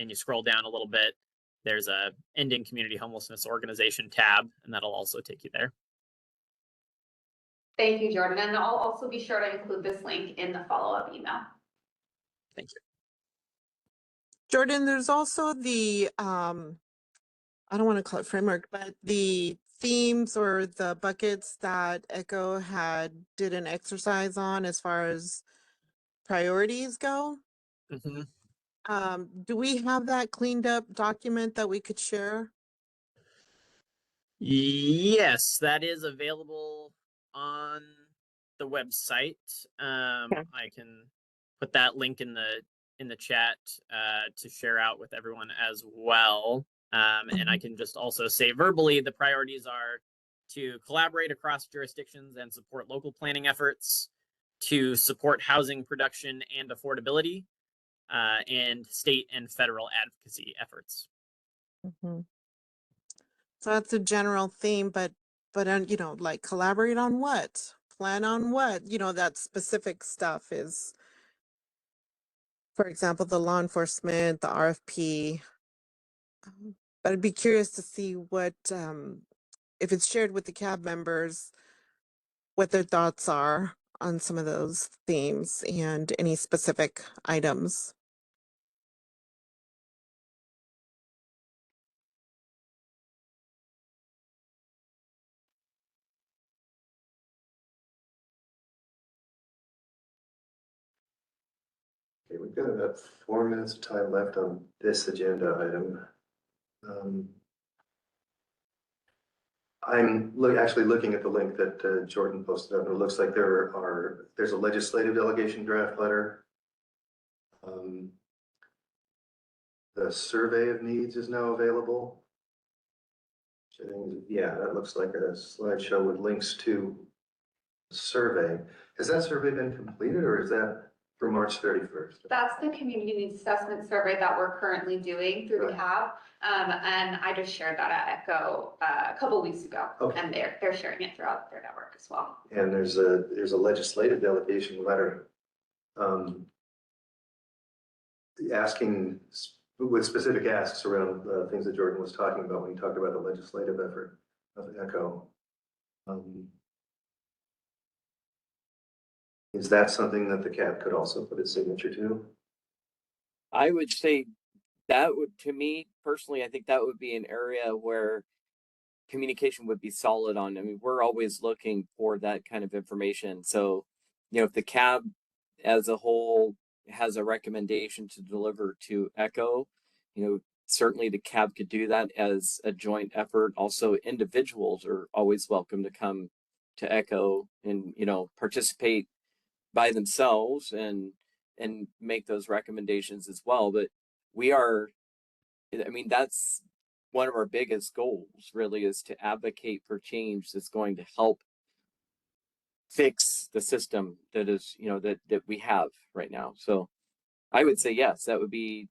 and you scroll down a little bit, there's a Ending Community Homelessness Organization tab, and that'll also take you there. Thank you, Jordan. And I'll also be sure to include this link in the follow-up email. Thank you. Jordan, there's also the, I don't want to call it framework, but the themes or the buckets that Echo did an exercise on as far as priorities go. Mm-hmm. Do we have that cleaned up document that we could share? Yes, that is available on the website. Okay. I can put that link in the chat to share out with everyone as well. And I can just also say verbally, the priorities are to collaborate across jurisdictions and support local planning efforts, to support housing production and affordability, and state and federal advocacy efforts. Mm-hmm. So that's a general theme, but like collaborate on what, plan on what, that specific stuff is, for example, the law enforcement, the RFP. But I'd be curious to see what, if it's shared with the CAB members, what their thoughts are on some of those themes and any specific items. Okay, we've got about 4 minutes of time left on this agenda item. I'm actually looking at the link that Jordan posted up, and it looks like there's a legislative delegation draft letter. The survey of needs is now available. Yeah, that looks like a slideshow with links to the survey. Has that survey been completed, or is that for March 31st? That's the community needs assessment survey that we're currently doing through the Right. CAAB. And I just shared that at Echo a couple of weeks ago. Okay. And they're sharing it throughout their network as well. And there's a legislative delegation letter asking with specific asks around things that Jordan was talking about when he talked about the legislative effort of ECHO. Is that something that the CAAB could also put its signature to? I would say that would, to me personally, I think that would be an area where communication would be solid on. I mean, we're always looking for that kind of information. So, if the CAAB as a whole has a recommendation to deliver to ECHO, certainly the CAAB could do that as a joint effort. Also, individuals are always welcome to come to ECHO and, participate by themselves and make those recommendations as well. But that's one of our biggest goals really, is to advocate for change that's going to help fix the system that is, that we have right now. So I would say yes, that would be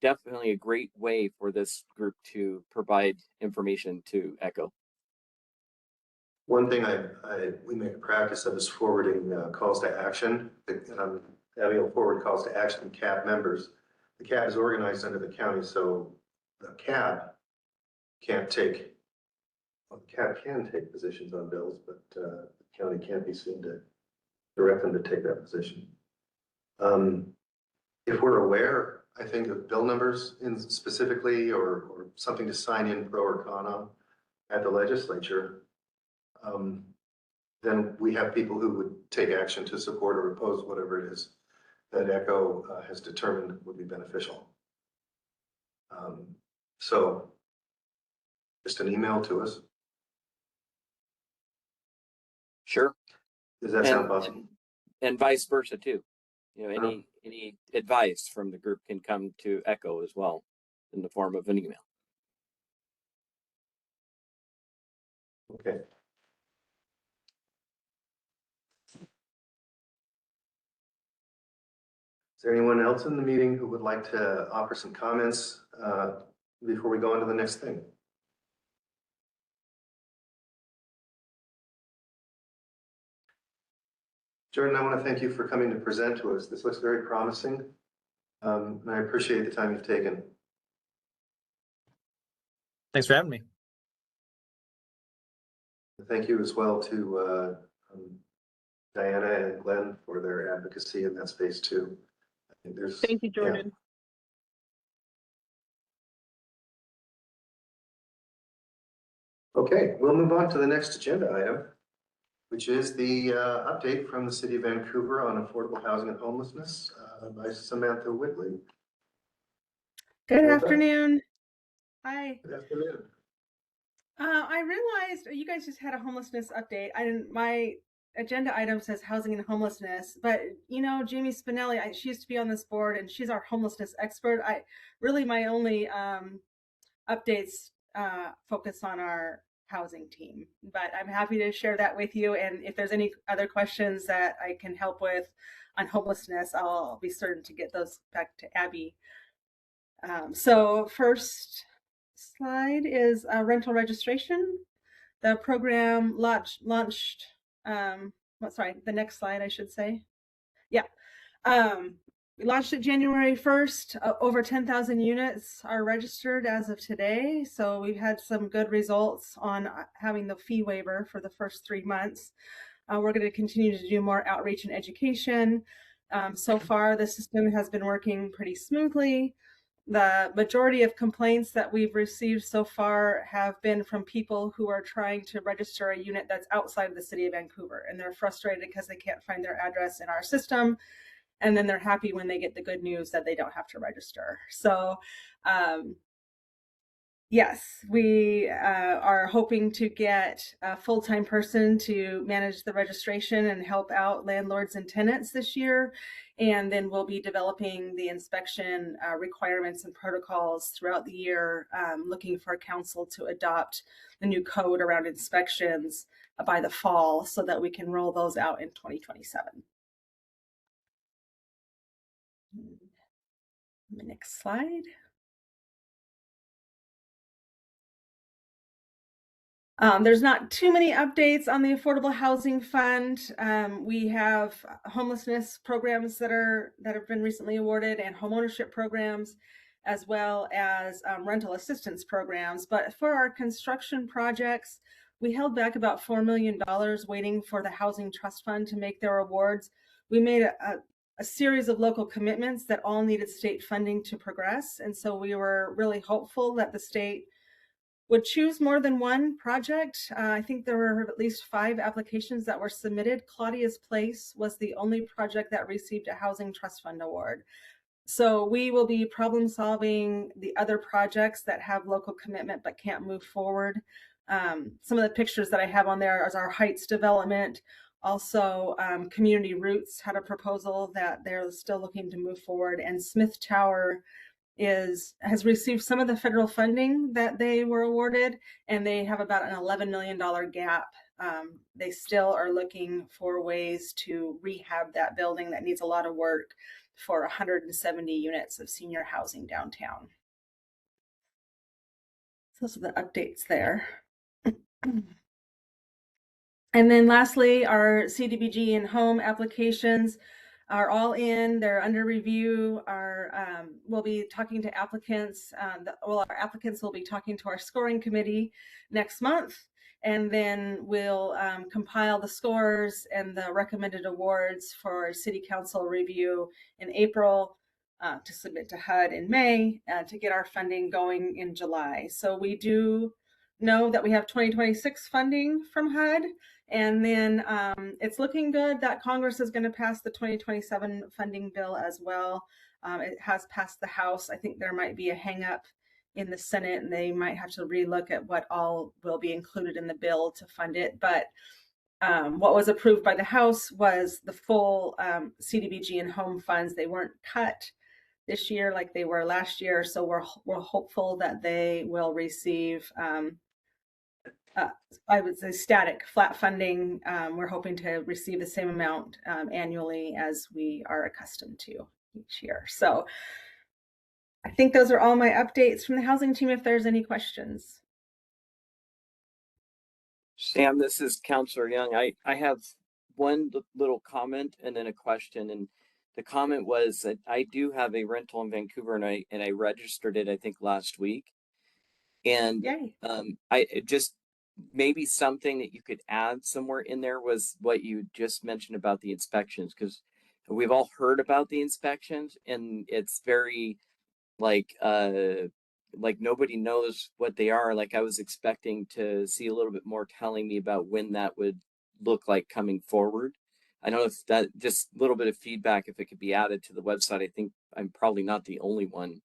definitely a great way for this group to provide information to ECHO. One thing we make a practice of is forwarding calls to action. Abby will forward calls to action to CAAB members. The CAAB is organized under the county, so the CAAB can't take, well, the CAAB can take positions on bills, but the county can't be seen to direct them to take that position. If we're aware, I think, of bill numbers specifically, or something to sign in pro or con on at the legislature, then we have people who would take action to support or oppose whatever it is that ECHO has determined would be beneficial. So just an email to us. Sure. Does that sound possible? And vice versa too. Any advice from the group can come to ECHO as well in the form of an email. Okay. Is there anyone else in the meeting who would like to offer some comments before we go on to the next thing? Jordan, I want to thank you for coming to present to us. This looks very promising, and I appreciate the time you've taken. Thanks for having me. Thank you as well to Diana and Glenn for their advocacy in that space too. I think Thank you, Jordan. Yeah. Okay, we'll move on to the next agenda item, which is the update from the City of Vancouver on affordable housing and homelessness by Samantha Whitley. Good afternoon. Hi. Good afternoon. I realized you guys just had a homelessness update. My agenda item says housing and homelessness, but Jamie Spinelli, she used to be on this board and she's our homelessness expert. My only updates focus on our housing team, but I'm happy to share that with you. And if there's any other questions that I can help with on homelessness, I'll be certain to get those back to Abby. So first slide is rental registration. The program launched, the next slide, I should say. Yeah. We launched it January 1st. Over 10,000 units are registered as of today. So we've had some good results on having the fee waiver for the first 3 months. We're going to continue to do more outreach and education. So far, the system has been working pretty smoothly. The majority of complaints that we've received so far have been from people who are trying to register a unit that's outside of the City of Vancouver, and they're frustrated because they can't find their address in our system. and then they're happy when they get the good news that they don't have to register. So yes, we are hoping to get a full-time person to manage the registration and help out landlords and tenants this year. And then we'll be developing the inspection requirements and protocols throughout the year, looking for council to adopt the new code around inspections by the fall so that we can roll those out in 2027. The next slide. There's not too many updates on the Affordable Housing Fund. We have homelessness programs that have been recently awarded, and homeownership programs, as well as rental assistance programs. But for our construction projects, we held back about $4 million waiting for the Housing Trust Fund to make their awards. We made a series of local commitments that all needed state funding to progress, and so we were really hopeful that the state would choose more than one project. I think there were at least 5 applications that were submitted. Claudia's Place was the only project that received a Housing Trust Fund award. So we will be problem solving the other projects that have local commitment but can't move forward. Some of the pictures that I have on there is our Heights development. Also, Community Roots had a proposal that they're still looking to move forward, and Smith Tower has received some of the federal funding that they were awarded, and they have about an $11 million gap. They still are looking for ways to rehab that building that needs a lot of work for 170 units of senior housing downtown. So those are the updates there. And then lastly, our CDBG and home applications are all in. They're under review. We'll be talking to applicants. Our applicants will be talking to our scoring committee next month, and then we'll compile the scores and the recommended awards for city council review in April, to submit to HUD in May, to get our funding going in July. So we do know that we have 2026 funding from HUD. And then it's looking good that Congress is going to pass the 2027 funding bill as well. It has passed the House. I think there might be a hang up in the Senate, and they might have to relook at what all will be included in the bill to fund it. But what was approved by the House was the full CDBG and home funds. They weren't cut this year like they were last year. So we're hopeful that they will receive I would say static flat funding. We're hoping to receive the same amount annually as we are accustomed to each year. So I think those are all my updates from the housing team. If there's any questions. Sam, this is Counselor Young. I have one little comment and then a question. And the comment was that I do have a rental in Vancouver, and I registered it, I think, last week. And I just maybe something that you could add somewhere in there was what you just mentioned about the inspections, because we've all heard about the inspections, and it's very like nobody knows what they are. Like I was expecting to see a little bit more telling me about when that would look like coming forward. I don't know if that just a little bit of feedback, if it could be added to the website. I think I'm probably not the only one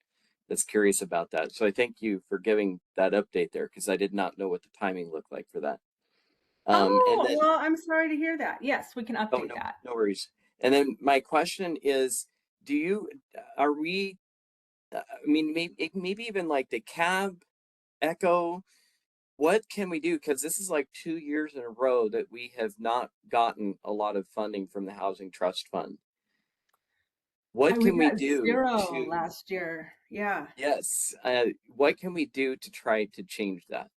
that's curious about that. So I thank you for giving that update there, because I did not know what the timing looked like for that. And then, well, I'm sorry to hear that. Yes, we can update that. No worries. And then my question is, I mean, maybe even like the CAAB, ECHO, what can we do? Because this is like 2 years in a row that we have not gotten a lot of funding from the Housing Trust Fund. What can we do? Zero last year. Yeah. Yes. What can we do to try to change that?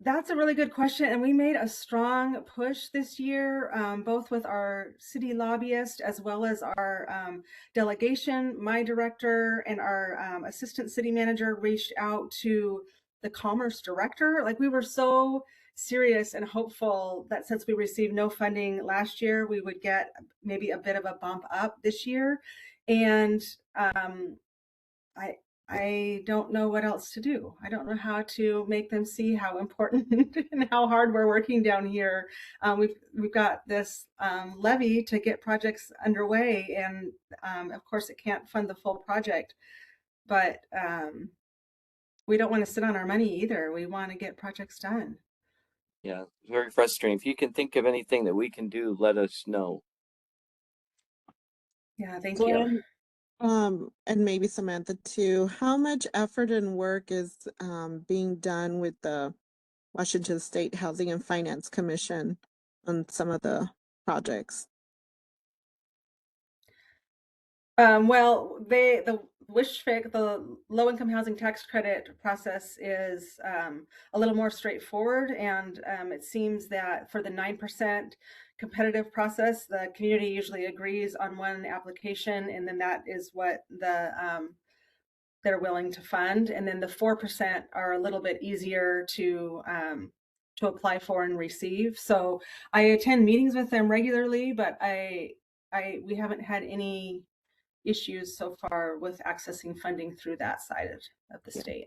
That's a really good question. And we made a strong push this year, both with our city lobbyist as well as our delegation. My director and our assistant city manager reached out to the commerce director. Like, we were so serious and hopeful that since we received no funding last year, we would get maybe a bit of a bump up this year. And I don't know what else to do. I don't know how to make them see how important and how hard we're working down here. We've got this levy to get projects underway, and of course, it can't fund the full project. But we don't want to sit on our money either. We want to get projects done. Yeah, it's very frustrating. If you can think of anything that we can do, let us know. Yeah, thank you. Glenn, and maybe Samantha too, how much effort and work is being done with the Washington State Housing and Finance Commission on some of the projects? Well, the WISHFIC, the low income housing tax credit process is a little more straightforward. And it seems that for the 9% competitive process, the community usually agrees on one application, and then that is what they're willing to fund. And then the 4% are a little bit easier to apply for and receive. So I attend meetings with them regularly, but we haven't had any issues so far with accessing funding through that side of the state.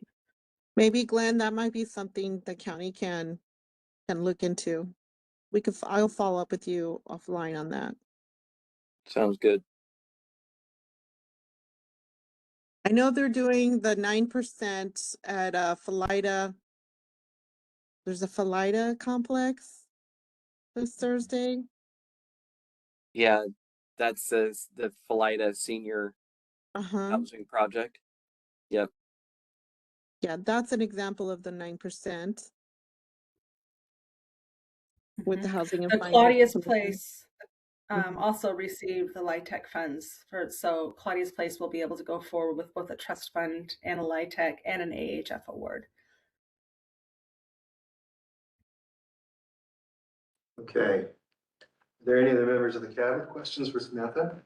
Maybe Glenn, that might be something the county can look into. I'll follow up with you offline on that. Sounds good. I know they're doing the 9% at Philida. There's a Philida complex this Thursday. Yeah, that's the Philida Senior Housing Project. Yep. Yeah, that's an example of the 9% with the housing and The finance. Claudia's Place also received the LIHTC funds so Claudia's Place will be able to go forward with both a trust fund and a LIHTC and an AHF award. Okay. Are there any other members of the CAAB with questions for Samantha?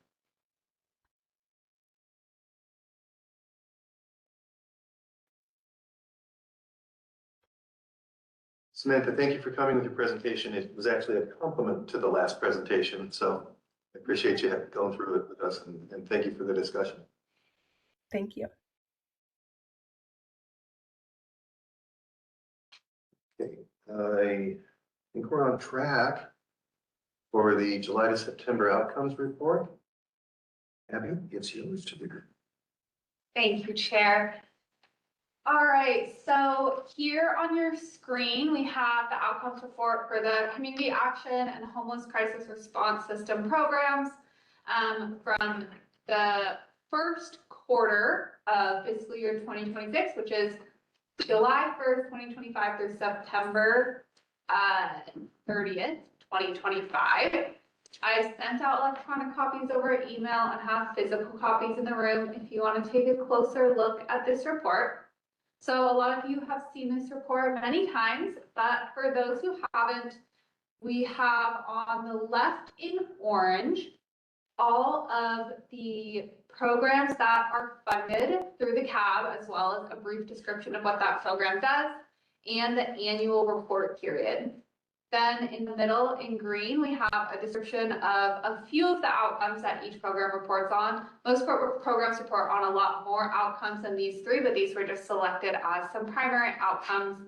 Samantha, thank you for coming with your presentation. It was actually a compliment to the last presentation, so I appreciate you going through it with us, and thank you for the discussion. Thank you. Okay, I think we're on track for the July to September outcomes report. Abby, it's yours to do. Thank you, Chair. All right, so here on your screen, we have the outcomes report for the Community Action and Homeless Crisis Response System programs from the first quarter of fiscal year 2026, which is July 1st, 2025 through September 30th, 2025. I sent out electronic copies over email and have physical copies in the room if you want to take a closer look at this report. So a lot of you have seen this report many times, but for those who haven't, we have on the left in orange all of the programs that are funded through the CAAB, as well as a brief description of what that program does and the annual report period. Then in the middle in green, we have a description of a few of the outcomes that each program reports on. Most programs report on a lot more outcomes than these three, but these were just selected as some primary outcomes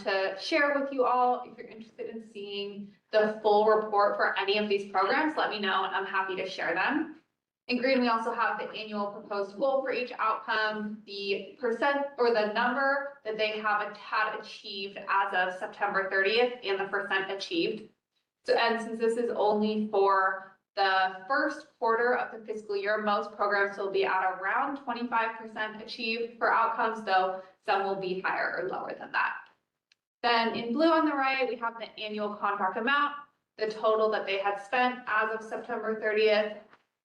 to share with you all. If you're interested in seeing the full report for any of these programs, let me know and I'm happy to share them. In green, we also have the annual proposed goal for each outcome, the percent or the number that they had achieved as of September 30th and the percent achieved. So, and since this is only for the first quarter of the fiscal year, most programs will be at around 25% achieved for outcomes, though some will be higher or lower than that. Then in blue on the right, we have the annual contract amount, the total that they had spent as of September 30th,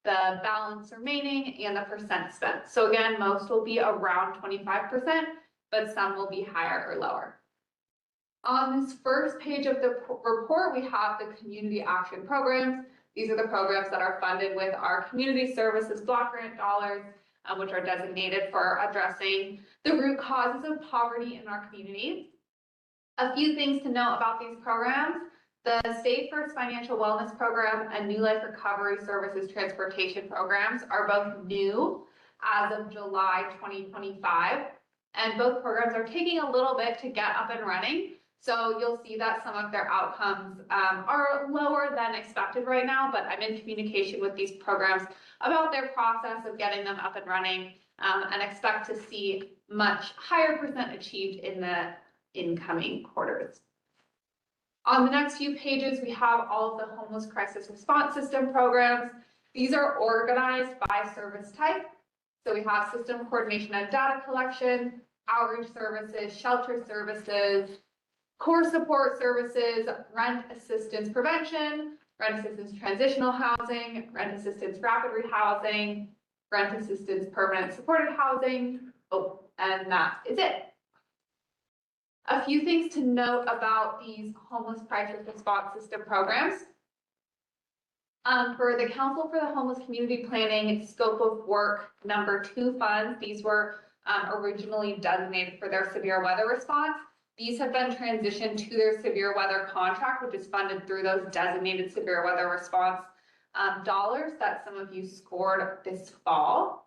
the balance remaining, and the percent spent. So again, most will be around 25%, but some will be higher or lower. On this first page of the report, we have the community action programs. These are the programs that are funded with our community services block grant dollars, which are designated for addressing the root causes of poverty in our community. A few things to know about these programs. The State First Financial Wellness Program and New Life Recovery Services Transportation Programs are both new as of July 2025. And both programs are taking a little bit to get up and running. So you'll see that some of their outcomes are lower than expected right now, but I'm in communication with these programs about their process of getting them up and running, and expect to see much higher percent achieved in the incoming quarters. On the next few pages, we have all of the homeless crisis response system programs. These are organized by service type. So we have system coordination and data collection, outreach services, shelter services, core support services, rent assistance prevention, rent assistance transitional housing, rent assistance rapid rehousing, rent assistance permanent supported housing. Oh, and that is it. A few things to note about these homeless crisis response system programs. For the Council for the Homeless Community Planning Scope of Work #2 funds, these were originally designated for their severe weather response. These have been transitioned to their severe weather contract, which is funded through those designated severe weather response dollars that some of you scored this fall.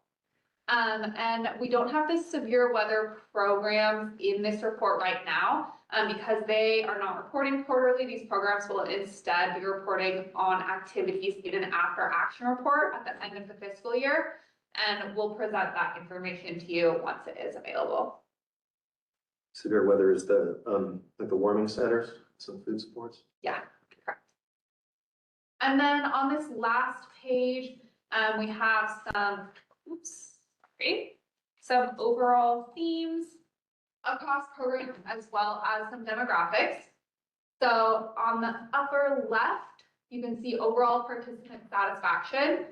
And we don't have the severe weather programs in this report right now because they are not reporting quarterly. These programs will instead be reporting on activities in an after action report at the end of the fiscal year. And we'll present that information to you once it is available. Severe weather is the, like the warming centers, some food supports? Yeah, correct. And then on this last page, we have some overall themes across programs as well as some demographics. So on the upper left, you can see overall participant satisfaction.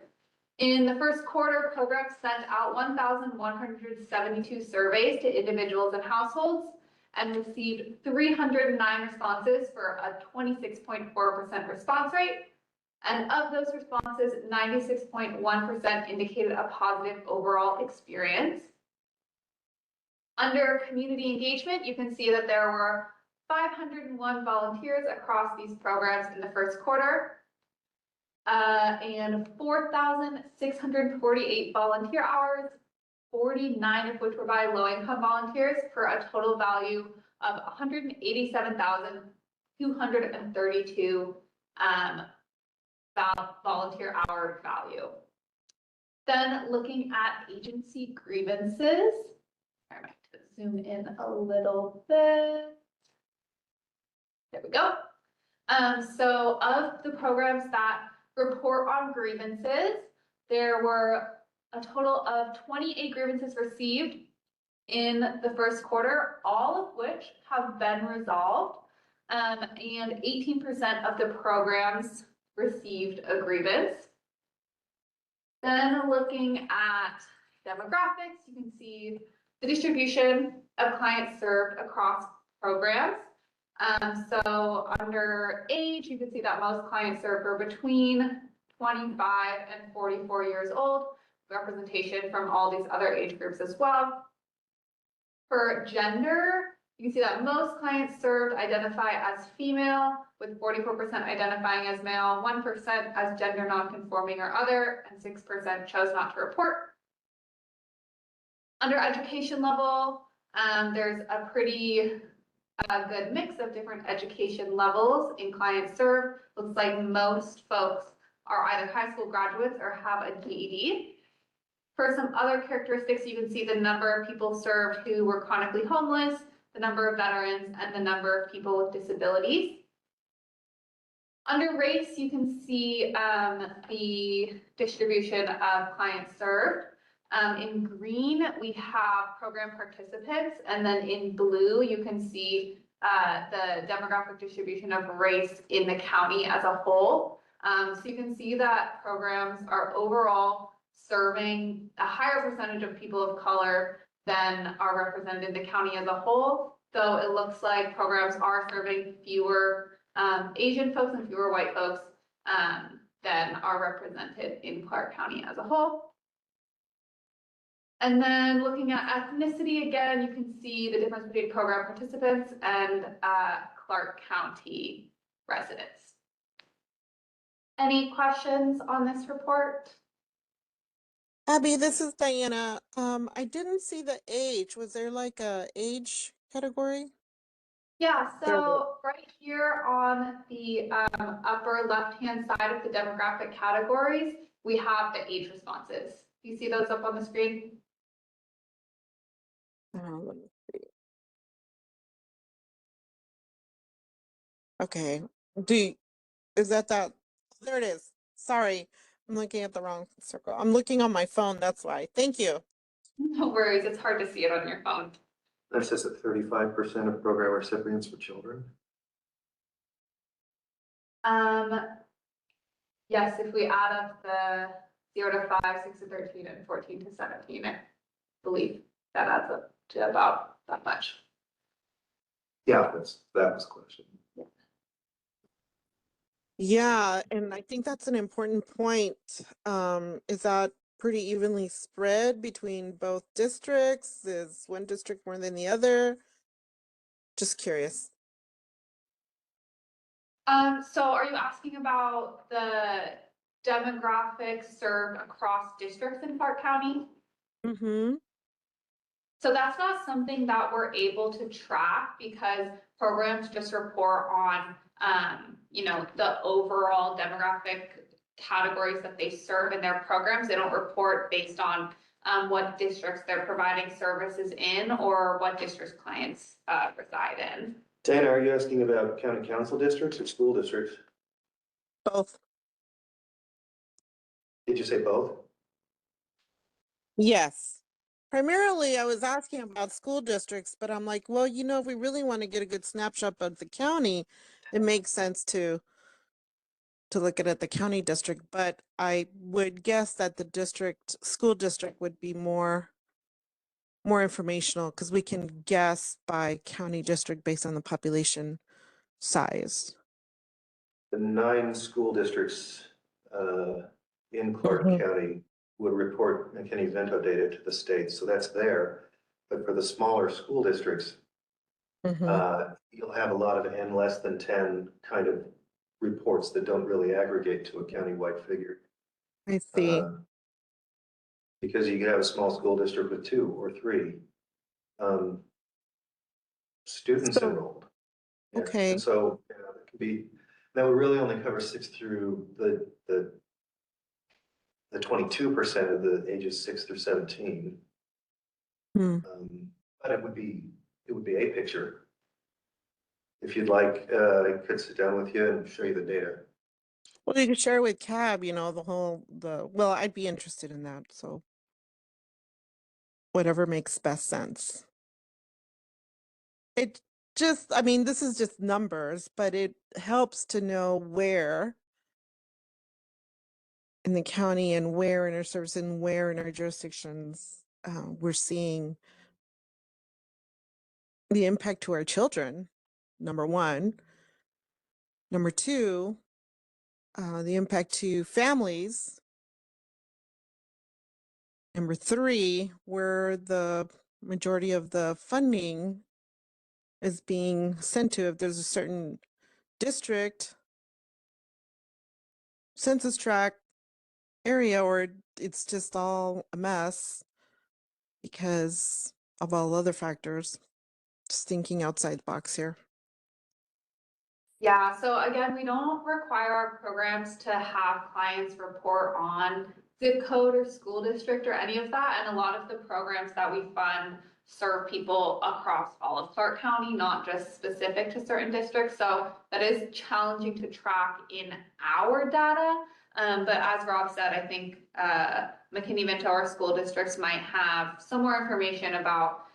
In the first quarter, programs sent out 1,172 surveys to individuals and households and received 309 responses for a 26.4% response rate. And of those responses, 96.1% indicated a positive overall experience. Under community engagement, you can see that there were 501 volunteers across these programs in the first quarter. And 4,648 volunteer hours, 49 of which were by low-income volunteers, for a total value of $187,232 volunteer hour value. Then looking at agency grievances, I might have to zoom in a little bit. There we go. So of the programs that report on grievances, there were a total of 28 grievances received in the first quarter, all of which have been resolved, and 18% of the programs received a grievance. Then looking at demographics, you can see the distribution of clients served across programs. So under age, you can see that most clients served are between 25 and 44 years old, representation from all these other age groups as well. For gender, you can see that most clients served identify as female, with 44% identifying as male, 1% as gender nonconforming or other, and 6% chose not to report. Under education level, there's a pretty good mix of different education levels in clients served. Looks like most folks are either high school graduates or have a GED. For some other characteristics, you can see the number of people served who were chronically homeless, the number of veterans, and the number of people with disabilities. Under race, you can see the distribution of clients served. In green, we have program participants, and then in blue, you can see the demographic distribution of race in the county as a whole. So you can see that programs are overall serving a higher percentage of people of color than are represented in the county as a whole. So it looks like programs are serving fewer Asian folks and fewer white folks than are represented in Clark County as a whole. And then looking at ethnicity, again, you can see the difference between program participants and Clark County residents. Any questions on this report? Abby, this is Diana. I didn't see the age. Was there like a age category? Yeah, There was. so right here on the upper left-hand side of the demographic categories, we have the age responses. Do you see those up on the screen? Let me see. Okay. Is that? There it is. Sorry, I'm looking at the wrong circle. I'm looking on my phone. That's why. Thank you. No worries, it's hard to see it on your phone. That says that 35% of program recipients were children. Yes, if we add up the 0 to 5, 6 to 13, and 14 to 17, I believe that adds up to about that much. Yeah, that was the question. Yeah, and I think that's an important point. Is that pretty evenly spread between both districts? Is one district more than the other? Just curious. So are you asking about the demographics served across districts in Clark County? Mm-hmm. So that's not something that we're able to track because programs just report on, the overall demographic categories that they serve in their programs. They don't report based on what districts they're providing services in or what districts clients reside in. Dana, are you asking about county council districts or school districts? Both. Did you say both? Yes. Primarily, I was asking about school districts, but I'm like, well, if we really want to get a good snapshot of the county, it makes sense to look at the county district. But I would guess that the school district would be more informational because we can guess by county district based on the population size. The 9 school districts in Clark Mhm. County would report McKinney-Vento data to the state, so that's there. But for the smaller school districts, you'll have a lot of N less than 10 kind of reports that don't really aggregate to a countywide figure. I see. Because you could have a small school district with 2 or 3 students So, enrolled. Yeah. okay. And so that would really only cover 6 through the 22% of the ages 6 through 17. Hmm. But it would be a picture. If you'd like, I could sit down with you and show you the data. Well, you could share with CAAB, well, I'd be interested in that. So whatever makes best sense. This is just numbers, but it helps to know where in the county and where in our service and where in our jurisdictions we're seeing the impact to our children, number one. Number two, the impact to families. Number three, where the majority of the funding is being sent to, if there's a certain district, census tract area, or it's just all a mess because of all other factors. Just thinking outside the box here. Yeah, so again, we don't require our programs to have clients report on zip code or school district or any of that. And a lot of the programs that we fund serve people across all of Clark County, not just specific to certain districts. So that is challenging to track in our data. But as Rob said, I think McKinney-Vento or school districts might have some more information about,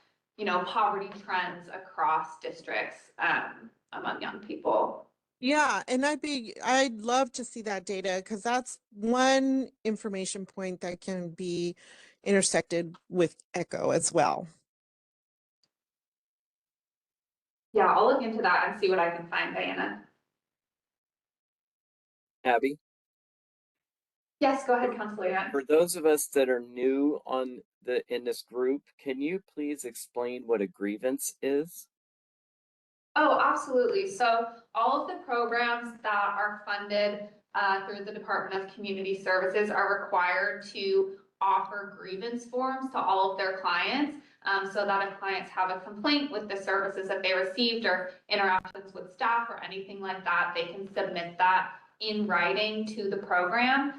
poverty trends across districts among young people. Yeah, and I'd love to see that data because that's one information point that can be intersected with ECHO as well. Yeah, I'll look into that and see what I can find, Diana. Abby, Yes, go ahead, Councilor Yan. for those of us that are new in this group, can you please explain what a grievance is? Oh, absolutely. So all of the programs that are funded through the Department of Community Services are required to offer grievance forms to all of their clients. So that if clients have a complaint with the services that they received or interactions with staff or anything like that, they can submit that in writing to the program,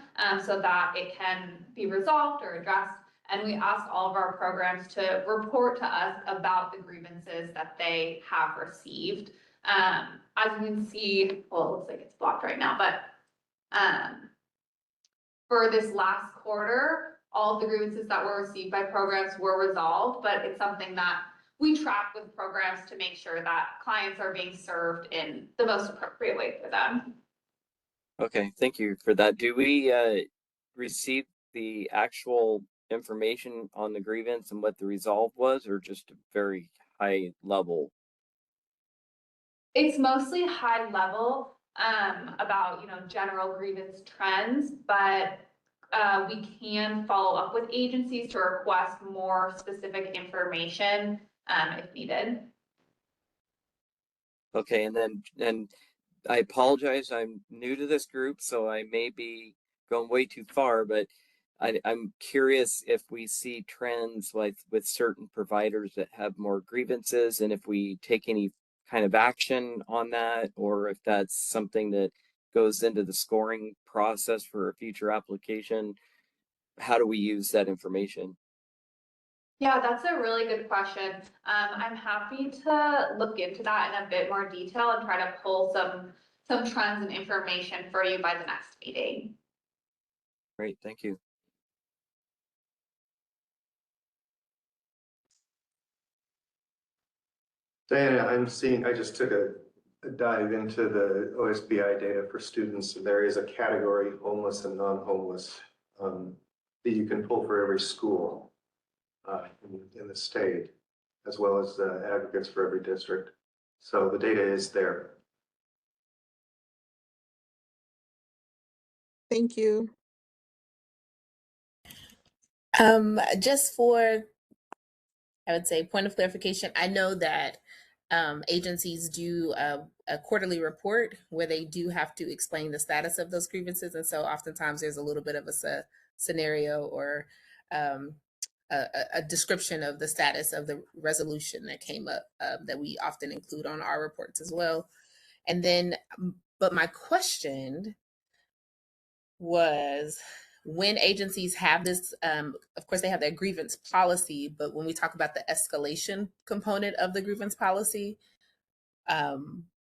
so that it can be resolved or addressed. And we asked all of our programs to report to us about the grievances that they have received. As you can see, well, it looks like it's blocked right now, but for this last quarter, all of the grievances that were received by programs were resolved, but it's something that we track with programs to make sure that clients are being served in the most appropriate way for them. Okay, thank you for that. Do we receive the actual information on the grievance and what the resolve was, or just a very high level? It's mostly high level, about, general grievance trends, but we can follow up with agencies to request more specific information, if needed. Okay, and I apologize, I'm new to this group, so I may be going way too far, but I'm curious if we see trends like with certain providers that have more grievances, and if we take any kind of action on that, or if that's something that goes into the scoring process for a future application. How do we use that information? Yeah, that's a really good question. I'm happy to look into that in a bit more detail and try to pull some trends and information for you by the next meeting. Great, thank you. Diana, I just took a dive into the OSBI data for students. And there is a category, homeless and non-homeless, that you can pull for every school in the state, as well as aggregates for every district. So the data is there. Thank you. Just for, I would say, point of clarification, I know that agencies do a quarterly report where they do have to explain the status of those grievances. And so oftentimes there's a little bit of a scenario or a description of the status of the resolution that came up that we often include on our reports as well. And then, but my question was, when agencies have this, of course, they have their grievance policy, but when we talk about the escalation component of the grievance policy,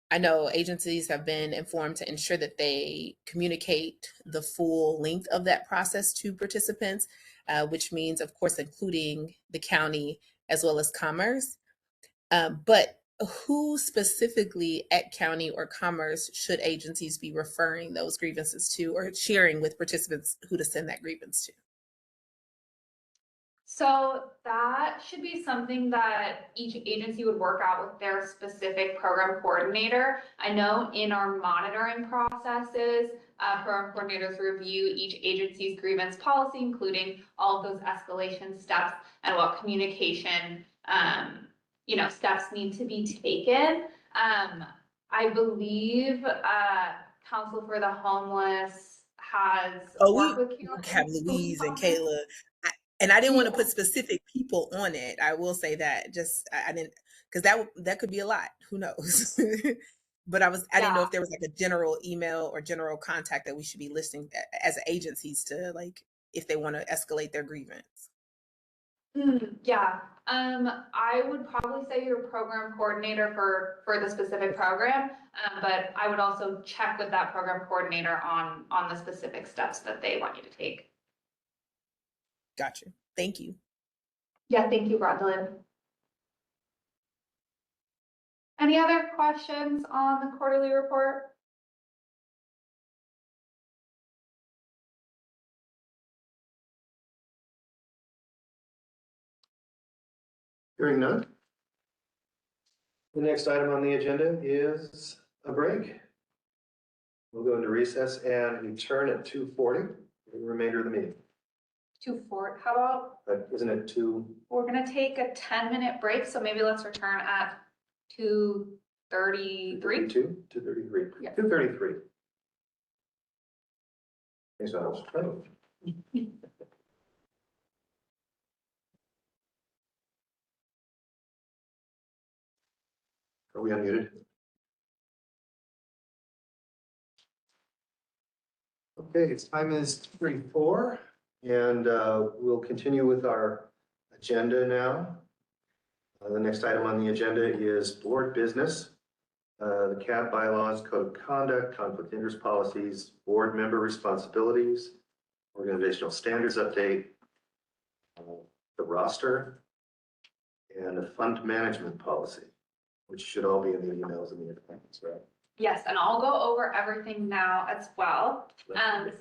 I know agencies have been informed to ensure that they communicate the full length of that process to participants, which means, of course, including the county as well as Commerce. But who specifically at county or Commerce should agencies be referring those grievances to, or sharing with participants who to send that grievance to? So that should be something that each agency would work out with their specific program coordinator. I know in our monitoring processes, program coordinators review each agency's grievance policy, including all of those escalation steps and what communication steps need to be taken. I believe Council for the Homeless has worked with We have Louise and Kayla, and I didn't want to put specific people on it. I will say that I didn't, because that could be a lot. Who knows? But I didn't know if there was like a general email or general contact that we should be listing as agencies to, like, if they want to escalate their grievance. Yeah, I would probably say your program coordinator for the specific program, but I would also check with that program coordinator on the specific steps that they want you to take. Gotcha. Thank you. Yeah, thank you, Brondelyn. Any other questions on the quarterly report? Hearing none. The next item on the agenda is a break. We'll go into recess and return at 2:40 for the remainder of the meeting. 2:40, how about? Isn't it 2? We're gonna take a 10-minute break, so maybe let's return at 2:33. 2:33. Yeah. 2:33. Okay, so I was Are we unmuted? Okay, its time is 3:04, and we'll continue with our agenda now. The next item on the agenda is board business. The CAAB bylaws, code of conduct, conflict of interest policies, board member responsibilities, organizational standards update, the roster, and the fund management policy, which should all be in the emails and the appendix, right? Yes, and I'll go over everything now as well.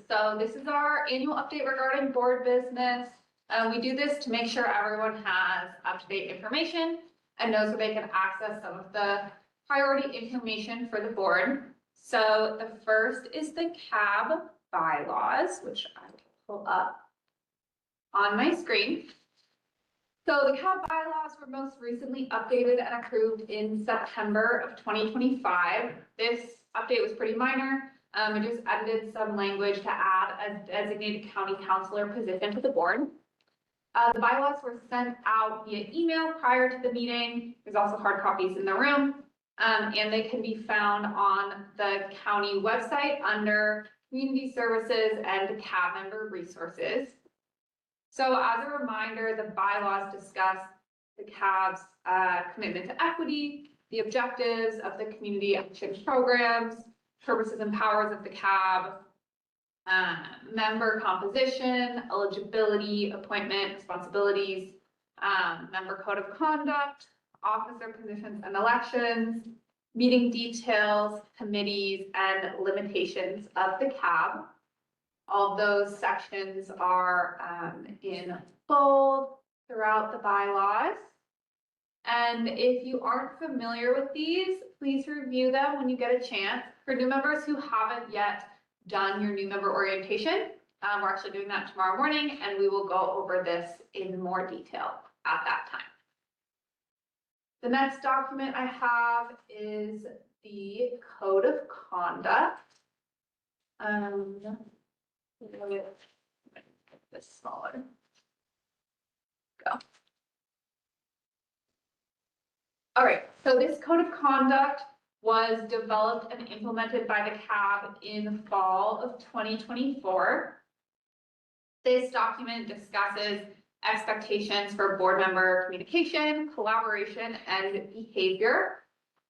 So this is our annual update regarding board business. We do this to make sure everyone has up-to-date information and knows where they can access some of the priority information for the board. So the first is the CAAB bylaws, which I will pull up on my screen. So the CAAB bylaws were most recently updated and approved in September of 2025. This update was pretty minor. It just added some language to add a designated county councilor position to the board. The bylaws were sent out via email prior to the meeting. There's also hard copies in the room. And they can be found on the county website under Community Services and CAAB Member Resources. So as a reminder, the bylaws discuss the CAAB's commitment to equity, the objectives of the community action programs, purposes and powers of the CAAB, member composition, eligibility, appointment, responsibilities, member code of conduct, officer positions and elections, meeting details, committees, and limitations of the CAAB. All those sections are in bold throughout the bylaws. And if you aren't familiar with these, please review them when you get a chance. For new members who haven't yet done your new member orientation, we're actually doing that tomorrow morning, and we will go over this in more detail at that time. The next document I have is the Code of Conduct. Let me make this smaller. Go. All right, so this Code of Conduct was developed and implemented by the CAAB in fall of 2024. This document discusses expectations for board member communication, collaboration, and behavior.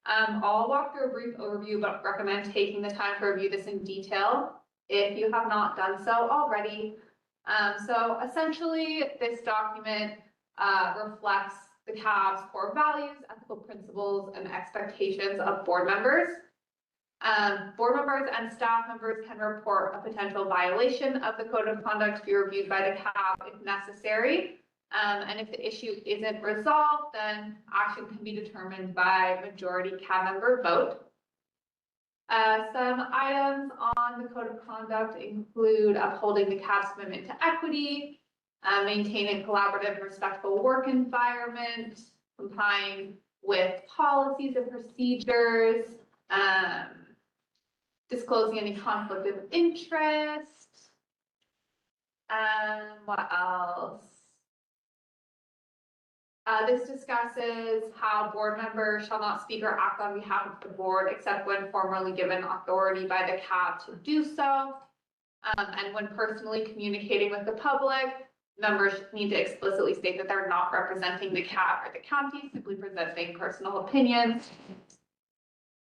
I'll walk through a brief overview, but recommend taking the time to review this in detail if you have not done so already. So essentially, this document reflects the CAAB's core values, ethical principles, and expectations of board members. Board members and staff members can report a potential violation of the Code of Conduct to be reviewed by the CAAB if necessary. And if the issue isn't resolved, then action can be determined by majority CAAB member vote. Some items on the Code of Conduct include upholding the CAAB's commitment to equity, maintaining a collaborative and respectful work environment, complying with policies and procedures, disclosing any conflict of interest. What else? This discusses how board members shall not speak or act on behalf of the board except when formally given authority by the CAAB to do so. And when personally communicating with the public, members need to explicitly state that they're not representing the CAAB or the county, simply presenting personal opinions.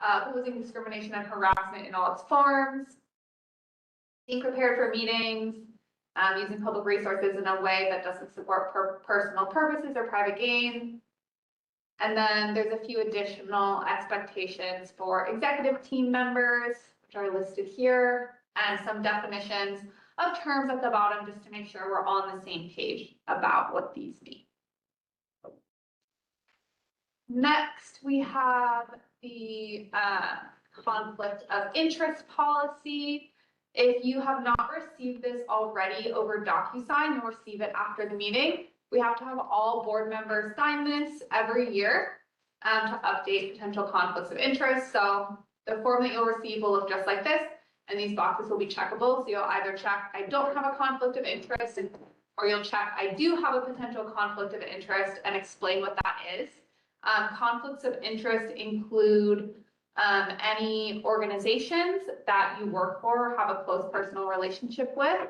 Opposing discrimination and harassment in all its forms. Being prepared for meetings. Using public resources in a way that doesn't support personal purposes or private gain. And then there's a few additional expectations for executive team members, which are listed here, and some definitions of terms at the bottom just to make sure we're on the same page about what these mean. Next, we have the conflict of interest policy. If you have not received this already over DocuSign, you'll receive it after the meeting. We have to have all board members sign this every year to update potential conflicts of interest. So the form that you'll receive will look just like this, and these boxes will be checkable. So you'll either check, I don't have a conflict of interest, or you'll check, I do have a potential conflict of interest and explain what that is. Conflicts of interest include any organizations that you work for or have a close personal relationship with,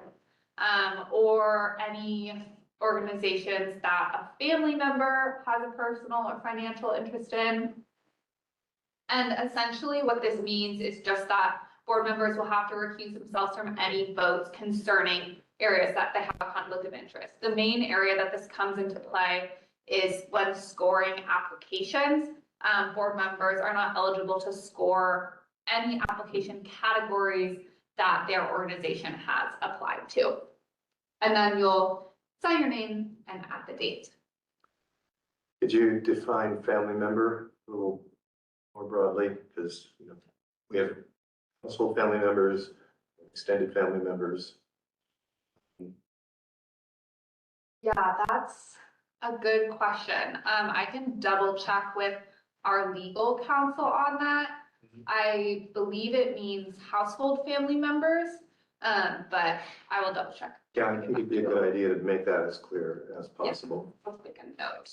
or any organizations that a family member has a personal or financial interest in. And essentially what this means is just that board members will have to recuse themselves from any votes concerning areas that they have a conflict of interest. The main area that this comes into play is when scoring applications. Board members are not eligible to score any application categories that their organization has applied to. And then you'll sign your name and add the date. Could you define family member a little more broadly? Because, you know, we have household family members, extended family members. Yeah, that's a good question. I can double check with our legal counsel on that. I believe it means household family members, but I will double check. Yeah, I think it'd be a good idea to make that as clear as possible. Let's make a note.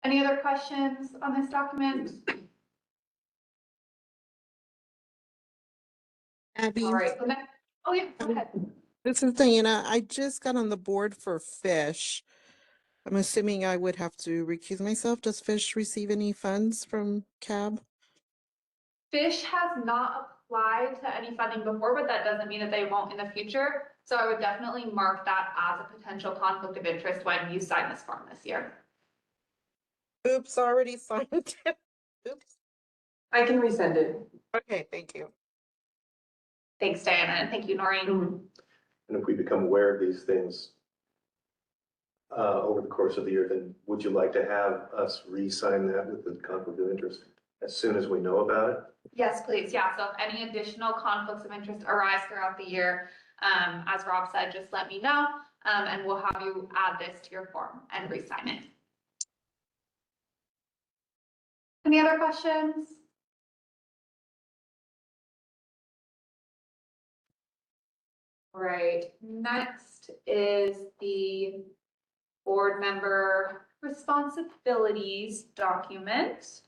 Any other questions on this document? Abby, All right, the next, oh yeah, go ahead. this is Diana. I just got on the board for Fish. I'm assuming I would have to recuse myself. Does Fish receive any funds from CAAB? Fish has not applied to any funding before, but that doesn't mean that they won't in the future. So I would definitely mark that as a potential conflict of interest when you sign this form this year. Oops, already signed it. Oops. I can resend it. Okay, thank you. Thanks, Diana, and thank you, Noreen. And if we become aware of these things over the course of the year, then would you like to have us re-sign that with the conflict of interest as soon as we know about it? Yes, please. Yeah. So if any additional conflicts of interest arise throughout the year, as Rob said, just let me know, and we'll have you add this to your form and re-sign it. Any other questions? All right, next is the board member responsibilities document.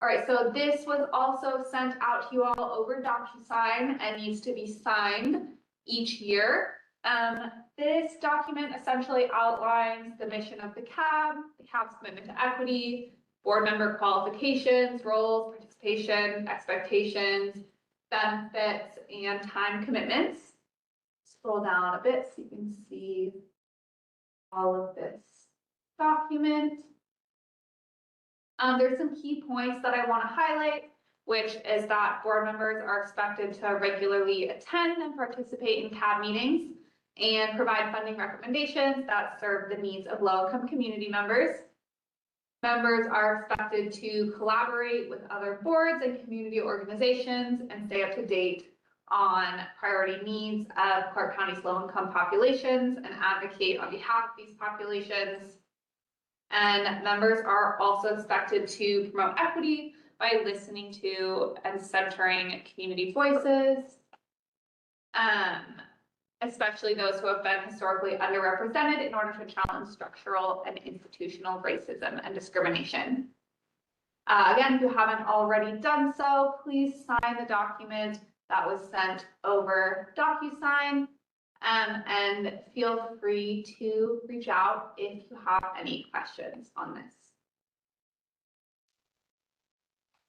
All right, so this was also sent out to you all over DocuSign and needs to be signed each year. This document essentially outlines the mission of the CAAB's commitment to equity, board member qualifications, roles, participation, expectations, benefits, and time commitments. Scroll down a bit so you can see all of this document. There's some key points that I want to highlight, which is that board members are expected to regularly attend and participate in CAAB meetings and provide funding recommendations that serve the needs of low-income community members. Members are expected to collaborate with other boards and community organizations and stay up to date on priority needs of Clark County's low-income populations and advocate on behalf of these populations. And members are also expected to promote equity by listening to and centering community voices, especially those who have been historically underrepresented in order to challenge structural and institutional racism and discrimination. Again, if you haven't already done so, please sign the document that was sent over DocuSign. And feel free to reach out if you have any questions on this.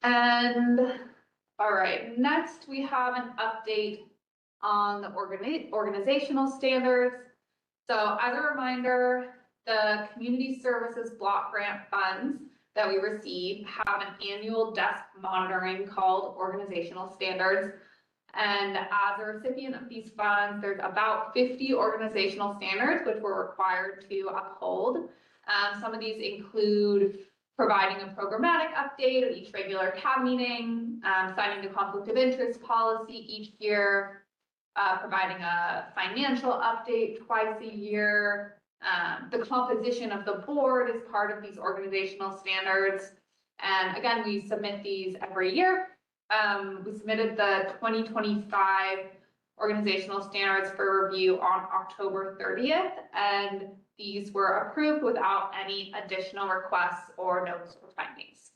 And all right, next we have an update on the organizational standards. So as a reminder, the community services block grant funds that we receive have an annual desk monitoring called organizational standards. And as a recipient of these funds, there's about 50 organizational standards which we're required to uphold. Some of these include providing a programmatic update at each regular CAAB meeting, signing the conflict of interest policy each year, providing a financial update twice a year. The composition of the board is part of these organizational standards. And again, we submit these every year. We submitted the 2025 organizational standards for review on October 30th, and these were approved without any additional requests or notes or findings.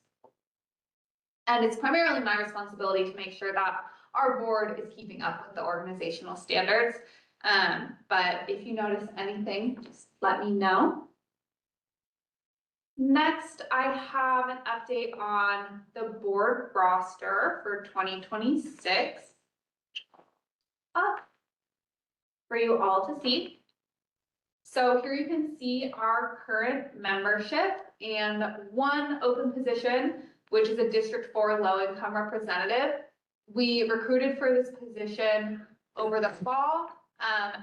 And it's primarily my responsibility to make sure that our board is keeping up with the organizational standards. But if you notice anything, just let me know. Next, I have an update on the board roster for 2026 up for you all to see. So here you can see our current membership and one open position, which is a District 4 low-income representative. We recruited for this position over the fall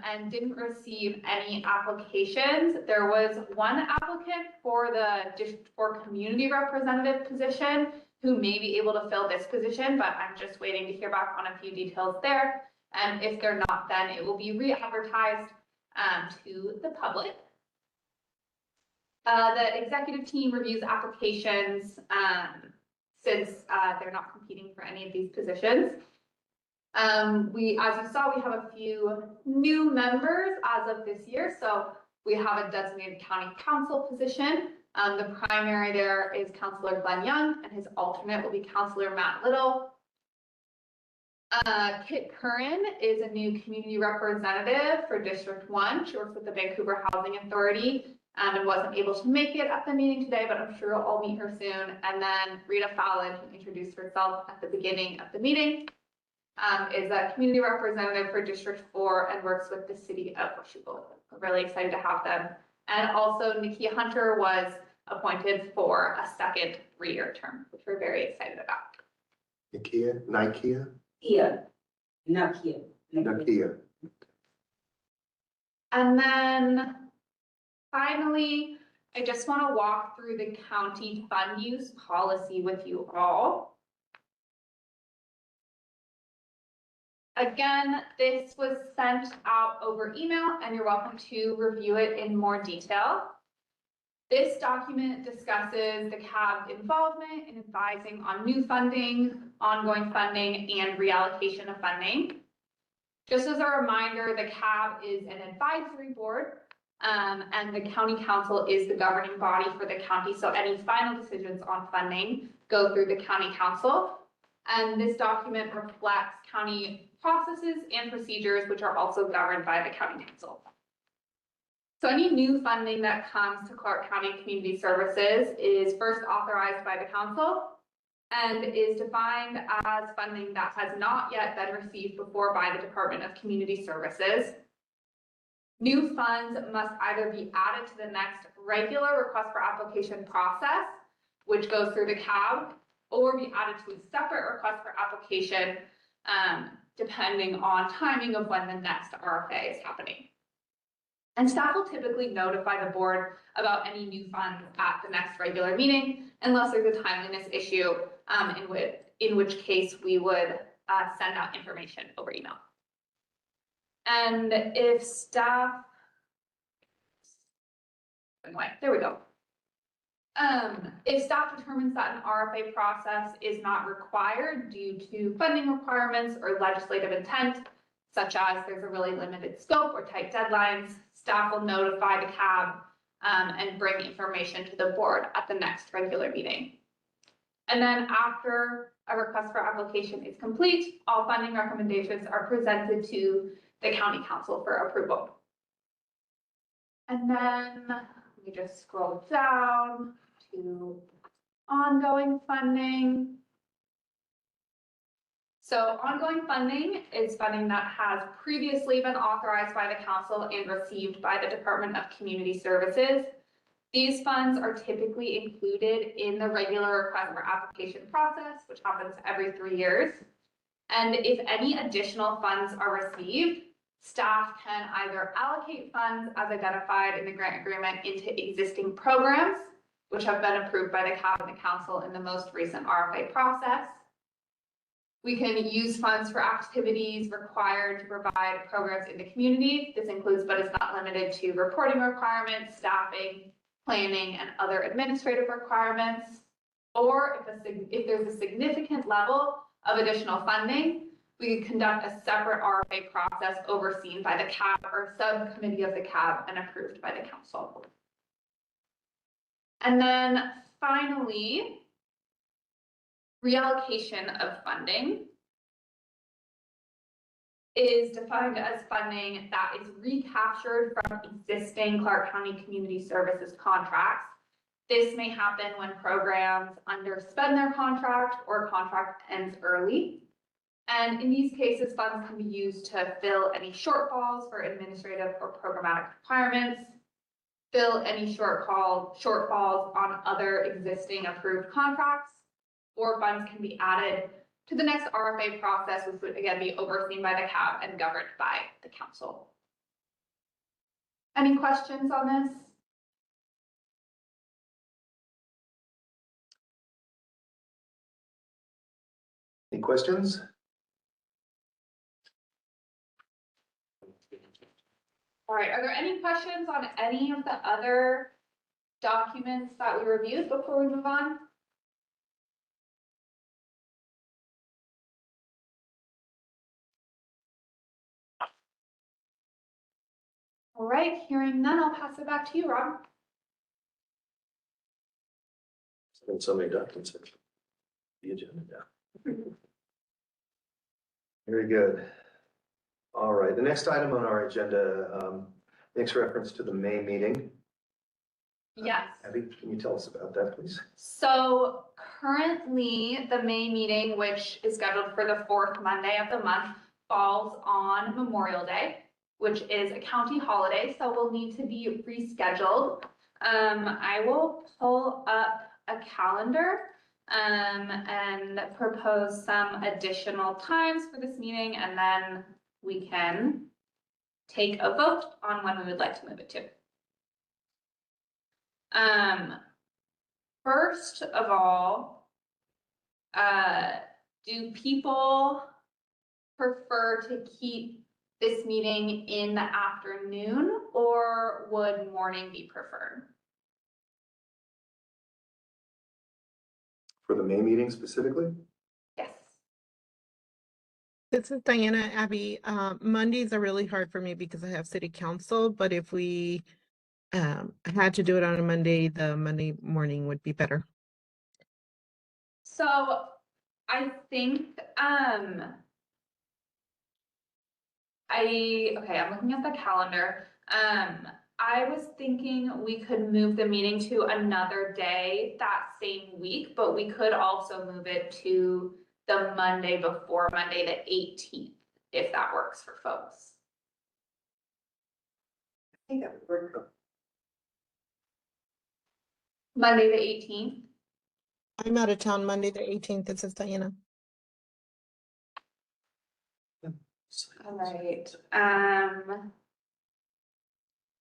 and didn't receive any applications. There was one applicant for the District 4 community representative position who may be able to fill this position, but I'm just waiting to hear back on a few details there. And if they're not, then it will be re-advertised to the public. The executive team reviews applications since they're not competing for any of these positions. As you saw, we have a few new members as of this year. So we have a designated county council position. The primary there is Councilor Glenn Young, and his alternate will be Councilor Matt Little. Kit Curran is a new community representative for District 1. She works with the Vancouver Housing Authority and wasn't able to make it at the meeting today, but I'm sure I'll meet her soon. And then Rita Fallon, who introduced herself at the beginning of the meeting, is a community representative for District 4 and works with the city of Washougal. We're really excited to have them. And also Nikia Hunter was appointed for a second 3-year term, which we're very excited about. Nikia? Kia, not Kia. Nikia. And then finally, I just want to walk through the county fund use policy with you all. Again, this was sent out over email and you're welcome to review it in more detail. This document discusses the CAAB involvement in advising on new funding, ongoing funding, and reallocation of funding. Just as a reminder, the CAAB is an advisory board, and the county council is the governing body for the county. So any final decisions on funding go through the county council. And this document reflects county processes and procedures, which are also governed by the county council. So any new funding that comes to Clark County Community Services is first authorized by the council and is defined as funding that has not yet been received before by the Department of Community Services. New funds must either be added to the next regular request for application process, which goes through the CAAB, or be added to a separate request for application, depending on timing of when the next RFA is happening. And staff will typically notify the board about any new funds at the next regular meeting, unless there's a timeliness issue, in which case we would send out information over email. And if staff, anyway, there we go. If staff determines that an RFA process is not required due to funding requirements or legislative intent, such as there's a really limited scope or tight deadlines, staff will notify the CAAB and bring information to the board at the next regular meeting. And then after a request for application is complete, all funding recommendations are presented to the county council for approval. And then let me just scroll down to ongoing funding. So ongoing funding is funding that has previously been authorized by the council and received by the Department of Community Services. These funds are typically included in the regular request for application process, which happens every 3 years. And if any additional funds are received, staff can either allocate funds as identified in the grant agreement into existing programs, which have been approved by the CAAB and the council in the most recent RFA process. We can use funds for activities required to provide programs in the community. This includes, but is not limited to, reporting requirements, staffing, planning, and other administrative requirements. Or if there's a significant level of additional funding, we could conduct a separate RFA process overseen by the CAAB or subcommittee of the CAAB and approved by the council. And then finally, reallocation of funding is defined as funding that is recaptured from existing Clark County Community Services contracts. This may happen when programs underspend their contract or contract ends early. And in these cases, funds can be used to fill any shortfalls for administrative or programmatic requirements, fill any shortfalls on other existing approved contracts, or funds can be added to the next RFA process, which would again be overseen by the CAAB and governed by the council. Any questions on this? Any questions? All right, are there any questions on any of the other documents that we reviewed before we move on? All right, hearing none, I'll pass it back to you, Rob. And so many documents. The agenda down. Very good. All right, the next item on our agenda makes reference to the May meeting. Yes. Abby, can you tell us about that, please? So currently, the May meeting, which is scheduled for the fourth Monday of the month, falls on Memorial Day, which is a county holiday, so will need to be rescheduled. I will pull up a calendar and propose some additional times for this meeting, and then we can take a vote on when we would like to move it to. First of all, do people prefer to keep this meeting in the afternoon, or would morning be preferred? For the May meeting specifically? Yes. This is Diana. Abby. Mondays are really hard for me because I have city council, but if we had to do it on a Monday, the Monday morning would be better. So I think, I'm looking at the calendar. I was thinking we could move the meeting to another day that same week, but we could also move it to the Monday before Monday, the 18th, if that works for folks. I think that would work. Monday, the 18th. I'm out of town Monday, the 18th. This is Diana. All right.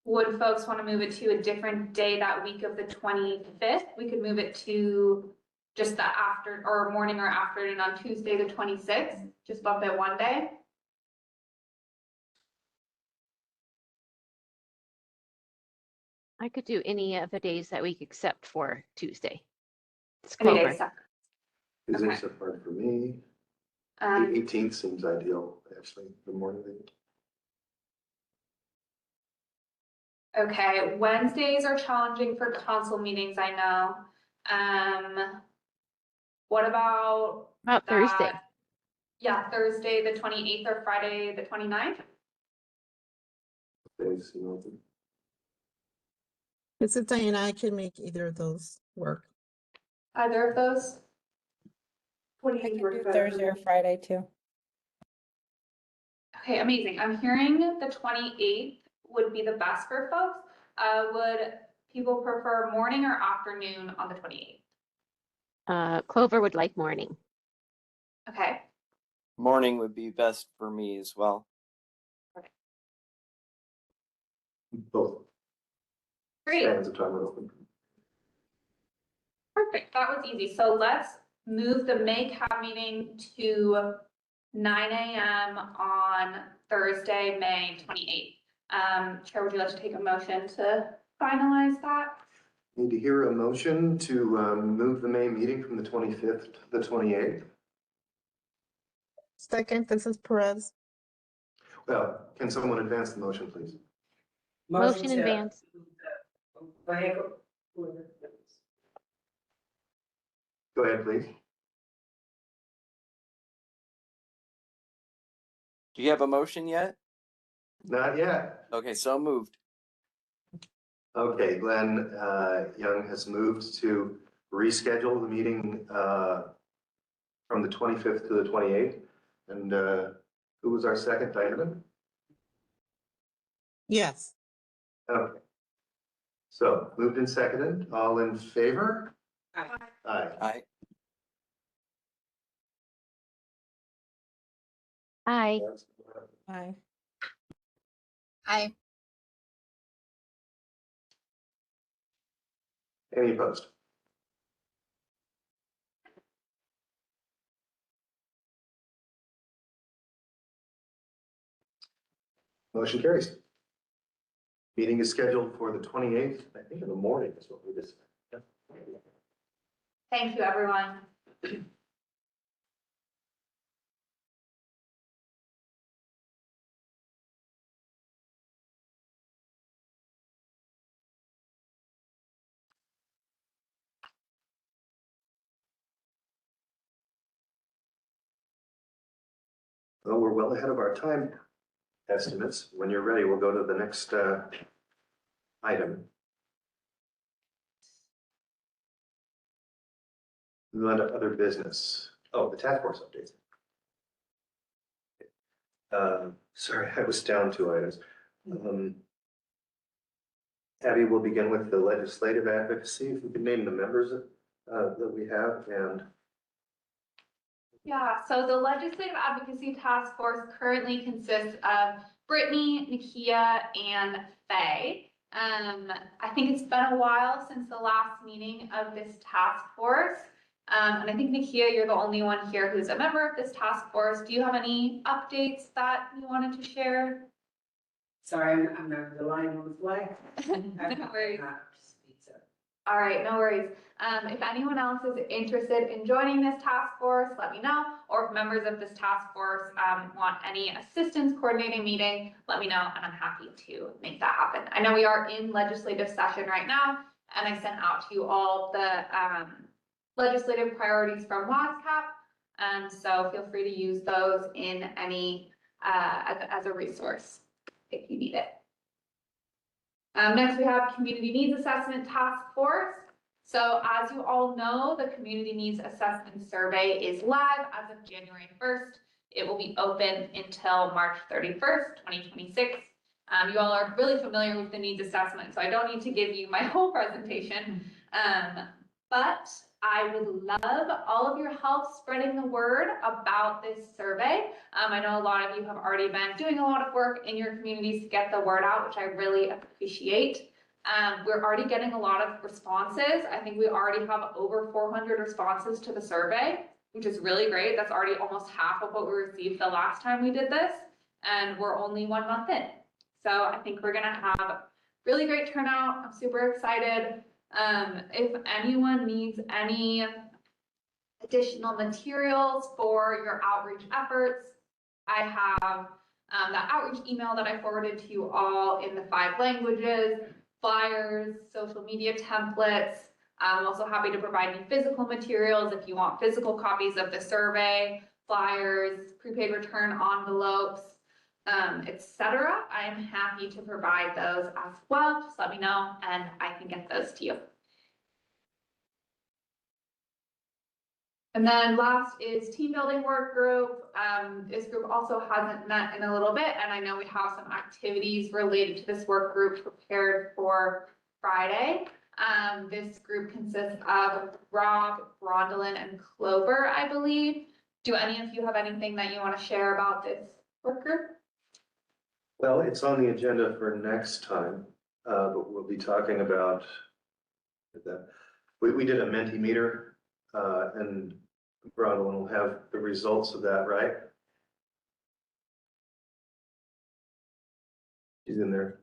Would folks want to move it to a different day that week of the 25th? We could move it to just the morning or afternoon on Tuesday, the 26th, just bump it one day. I could do any of the days that week except for Tuesday. It's Any Clover. day separate. Tuesday's so hard for me. The 18th seems ideal, actually, the morning. Okay, Wednesdays are challenging for council meetings, I know. What about Thursday? Yeah, Thursday, the 28th or Friday, the 29th? Days, you know. This is Diana. I can make either of those work. Either of those? What do I you can work do better? Thursday or Friday too. Okay, amazing. I'm hearing the 28th would be the best for folks. Would people prefer morning or afternoon on the 28th? Clover would like morning. Okay, Morning would be best for me as well. Both. great. Stands of time are open. Perfect. That was easy. So let's move the May CAB meeting to 9 a.m. on Thursday, May 28th. Chair, would you like to take a motion to finalize that? Need to hear a motion to move the May meeting from the 25th to the 28th. Second, this is Perez. Well, can someone advance the motion, please? Motion in to- advance. Go ahead. Go ahead, please. Do you have a motion yet? Not yet. Okay, so moved. Okay, Glenn Young has moved to reschedule the meeting from the 25th to the 28th. And who was our second, Diana? Yes. Okay. So moved and seconded. All in favor? Aye. Aye. Aye. Aye. Aye. Aye. Any opposed? Motion carries. Meeting is scheduled for the 28th, I think in the morning is what we just. Thank you, everyone. Well, we're well ahead of our time estimates. When you're ready, we'll go to the next item. Move on to other business. Oh, the task force updates. Sorry, I was down 2 items. Abby will begin with the legislative advocacy. If we could name the members that we have and. Yeah, so the Legislative Advocacy Task Force currently consists of Brittany, Nakia, and Faye. I think it's been a while since the last meeting of this task force. And I think Nakia, you're the only one here who's a member of this task force. Do you have any updates that you wanted to share? Sorry, I'm not relying on the fly. No worries. All right, no worries. If anyone else is interested in joining this task force, let me know. Or if members of this task force want any assistance coordinating meeting, let me know, and I'm happy to make that happen. I know we are in legislative session right now, and I sent out to you all the legislative priorities from WASCAP. So feel free to use those in any as a resource if you need it. Next, we have Community Needs Assessment Task Force. So as you all know, the Community Needs Assessment Survey is live as of January 1st. It will be open until March 31st, 2026. You all are really familiar with the needs assessment, so I don't need to give you my whole presentation. But I would love all of your help spreading the word about this survey. I know a lot of you have already been doing a lot of work in your communities to get the word out, which I really appreciate. We're already getting a lot of responses. I think we already have over 400 responses to the survey, which is really great. That's already almost half of what we received the last time we did this, and we're only 1 month in. So I think we're gonna have really great turnout. I'm super excited. If anyone needs any additional materials for your outreach efforts, I have that outreach email that I forwarded to you all in the 5 languages, flyers, social media templates. I'm also happy to provide you physical materials if you want physical copies of the survey, flyers, prepaid return envelopes, etc. I am happy to provide those as well. Just let me know and I can get those to you. And then last is team building work group. This group also hasn't met in a little bit, and I know we have some activities related to this work group prepared for Friday. This group consists of Rob, Brondolin, and Clover, I believe. Do any of you have anything that you want to share about this work group? Well, it's on the agenda for next time, but we'll be talking about that. We did a Mentimeter, and Bronwyn will have the results of that, right? She's in there.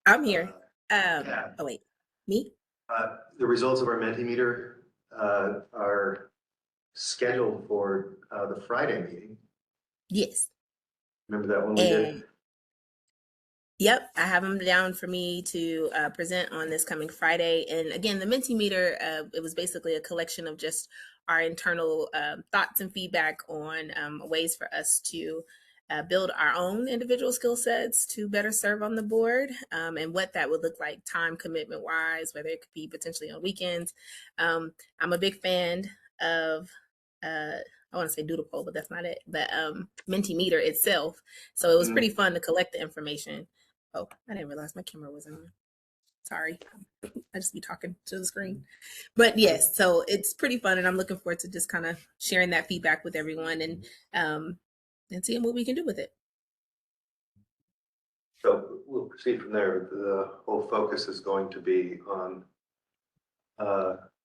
I'm here. Yeah. Oh wait, me? The results of our Mentimeter are scheduled for the Friday meeting. Yes. Remember that one we did? Yep, I have them down for me to present on this coming Friday. And again, the Mentimeter, it was basically a collection of just our internal thoughts and feedback on ways for us to build our own individual skill sets to better serve on the board, and what that would look like time commitment wise, whether it could be potentially on weekends. I'm a big fan of I want to say doodle poll, but that's not it. But Mentimeter itself. So it was pretty fun to collect the information. Oh, I didn't realize my camera wasn't on. Sorry. I just be talking to the screen. But yes, so it's pretty fun, and I'm looking forward to just kind of sharing that feedback with everyone and seeing what we can do with it. So we'll proceed from there. The whole focus is going to be on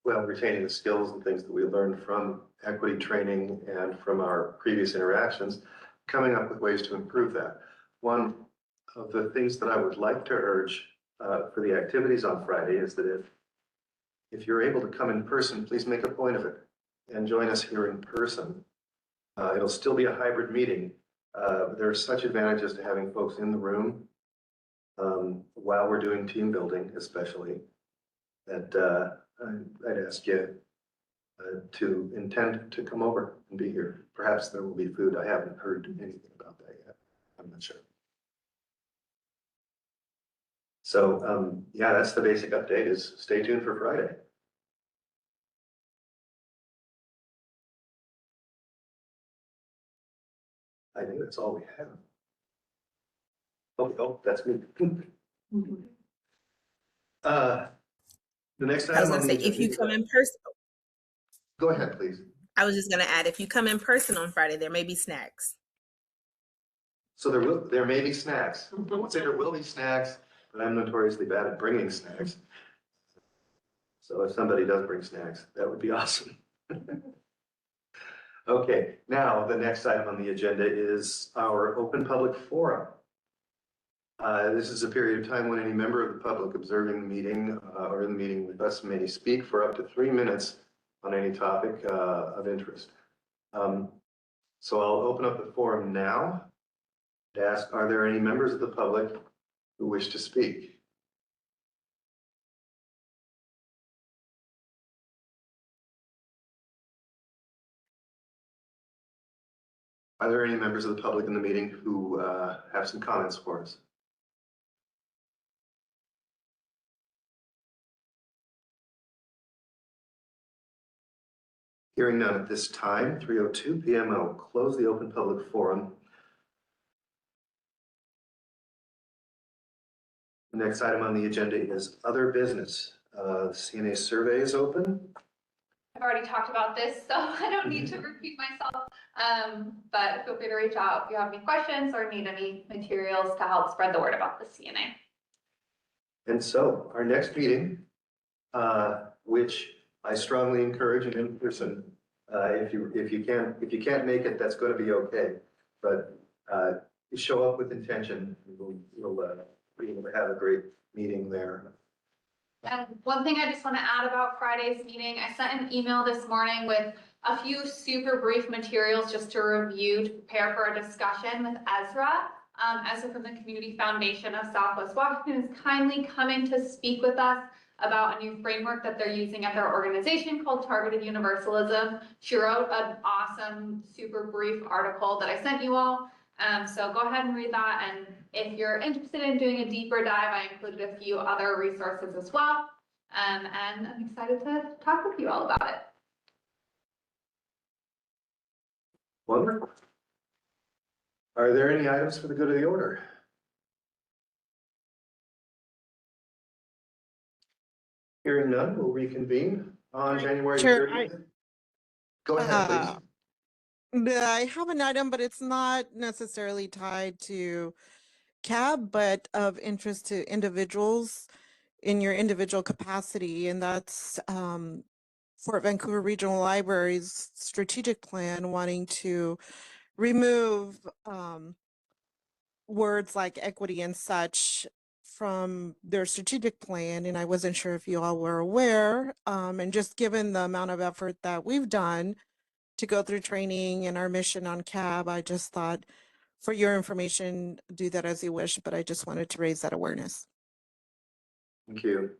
well, retaining the skills and things that we learned from equity training and from our previous interactions, coming up with ways to improve that. One of the things that I would like to urge for the activities on Friday is that if you're able to come in person, please make a point of it and join us here in person. It'll still be a hybrid meeting. There are such advantages to having folks in the room while we're doing team building, especially, that I'd ask you to intend to come over and be here. Perhaps there will be food. I haven't heard anything about that yet. I'm not sure. So yeah, that's the basic update, is stay tuned for Friday. I think that's all we have. Oh, that's me. The next I was item going to on say, the if you agenda- come in person, Go ahead, please. I was just going to add, if you come in person on Friday, there may be snacks. So there may be snacks. I won't say there will be snacks, but I'm notoriously bad at bringing snacks. So if somebody does bring snacks, that would be awesome. Okay, now the next item on the agenda is our open public forum. This is a period of time when any member of the public observing the meeting or in the meeting with us may speak for up to 3 minutes on any topic of interest. So I'll open up the forum now to ask, are there any members of the public who wish to speak? Are there any members of the public in the meeting who have some comments for us? Hearing none at this time, 3:02 p.m. I'll close the open public forum. The next item on the agenda is other business. CNA survey is open. I've already talked about this, so I don't need to repeat myself. But feel free to reach out if you have any questions or need any materials to help spread the word about the CNA. And so our next meeting, which I strongly encourage an in-person, if you can't make it, that's going to be okay. But show up with intention. We'll be able to have a great meeting there. And one thing I just want to add about Friday's meeting, I sent an email this morning with a few super brief materials just to review to prepare for a discussion with Ezra. Ezra from the Community Foundation of Southwest Washington is kindly coming to speak with us about a new framework that they're using at their organization called Targeted Universalism. She wrote an awesome, super brief article that I sent you all. So go ahead and read that. And if you're interested in doing a deeper dive, I included a few other resources as well. And I'm excited to talk with you all about it. Wonderful. Are there any items for the good of the order? Hearing none, we'll reconvene on January 30th. Go ahead, please. I have an item, but it's not necessarily tied to CAAB, but of interest to individuals in your individual capacity, and that's Fort Vancouver Regional Library's strategic plan wanting to remove words like equity and such from their strategic plan, and I wasn't sure if you all were aware. And just given the amount of effort that we've done to go through training and our mission on CAAB, I just thought for your information, do that as you wish, but I just wanted to raise that awareness. Thank you.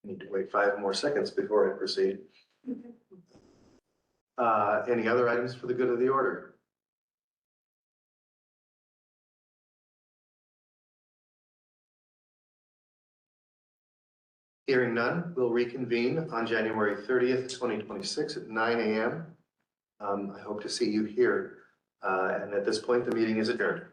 I need to wait 5 more seconds before I proceed. Any other items for the good of the order? Hearing none, we'll reconvene on January 30th, 2026 at 9 a.m. I hope to see you here. And at this point, the meeting is adjourned.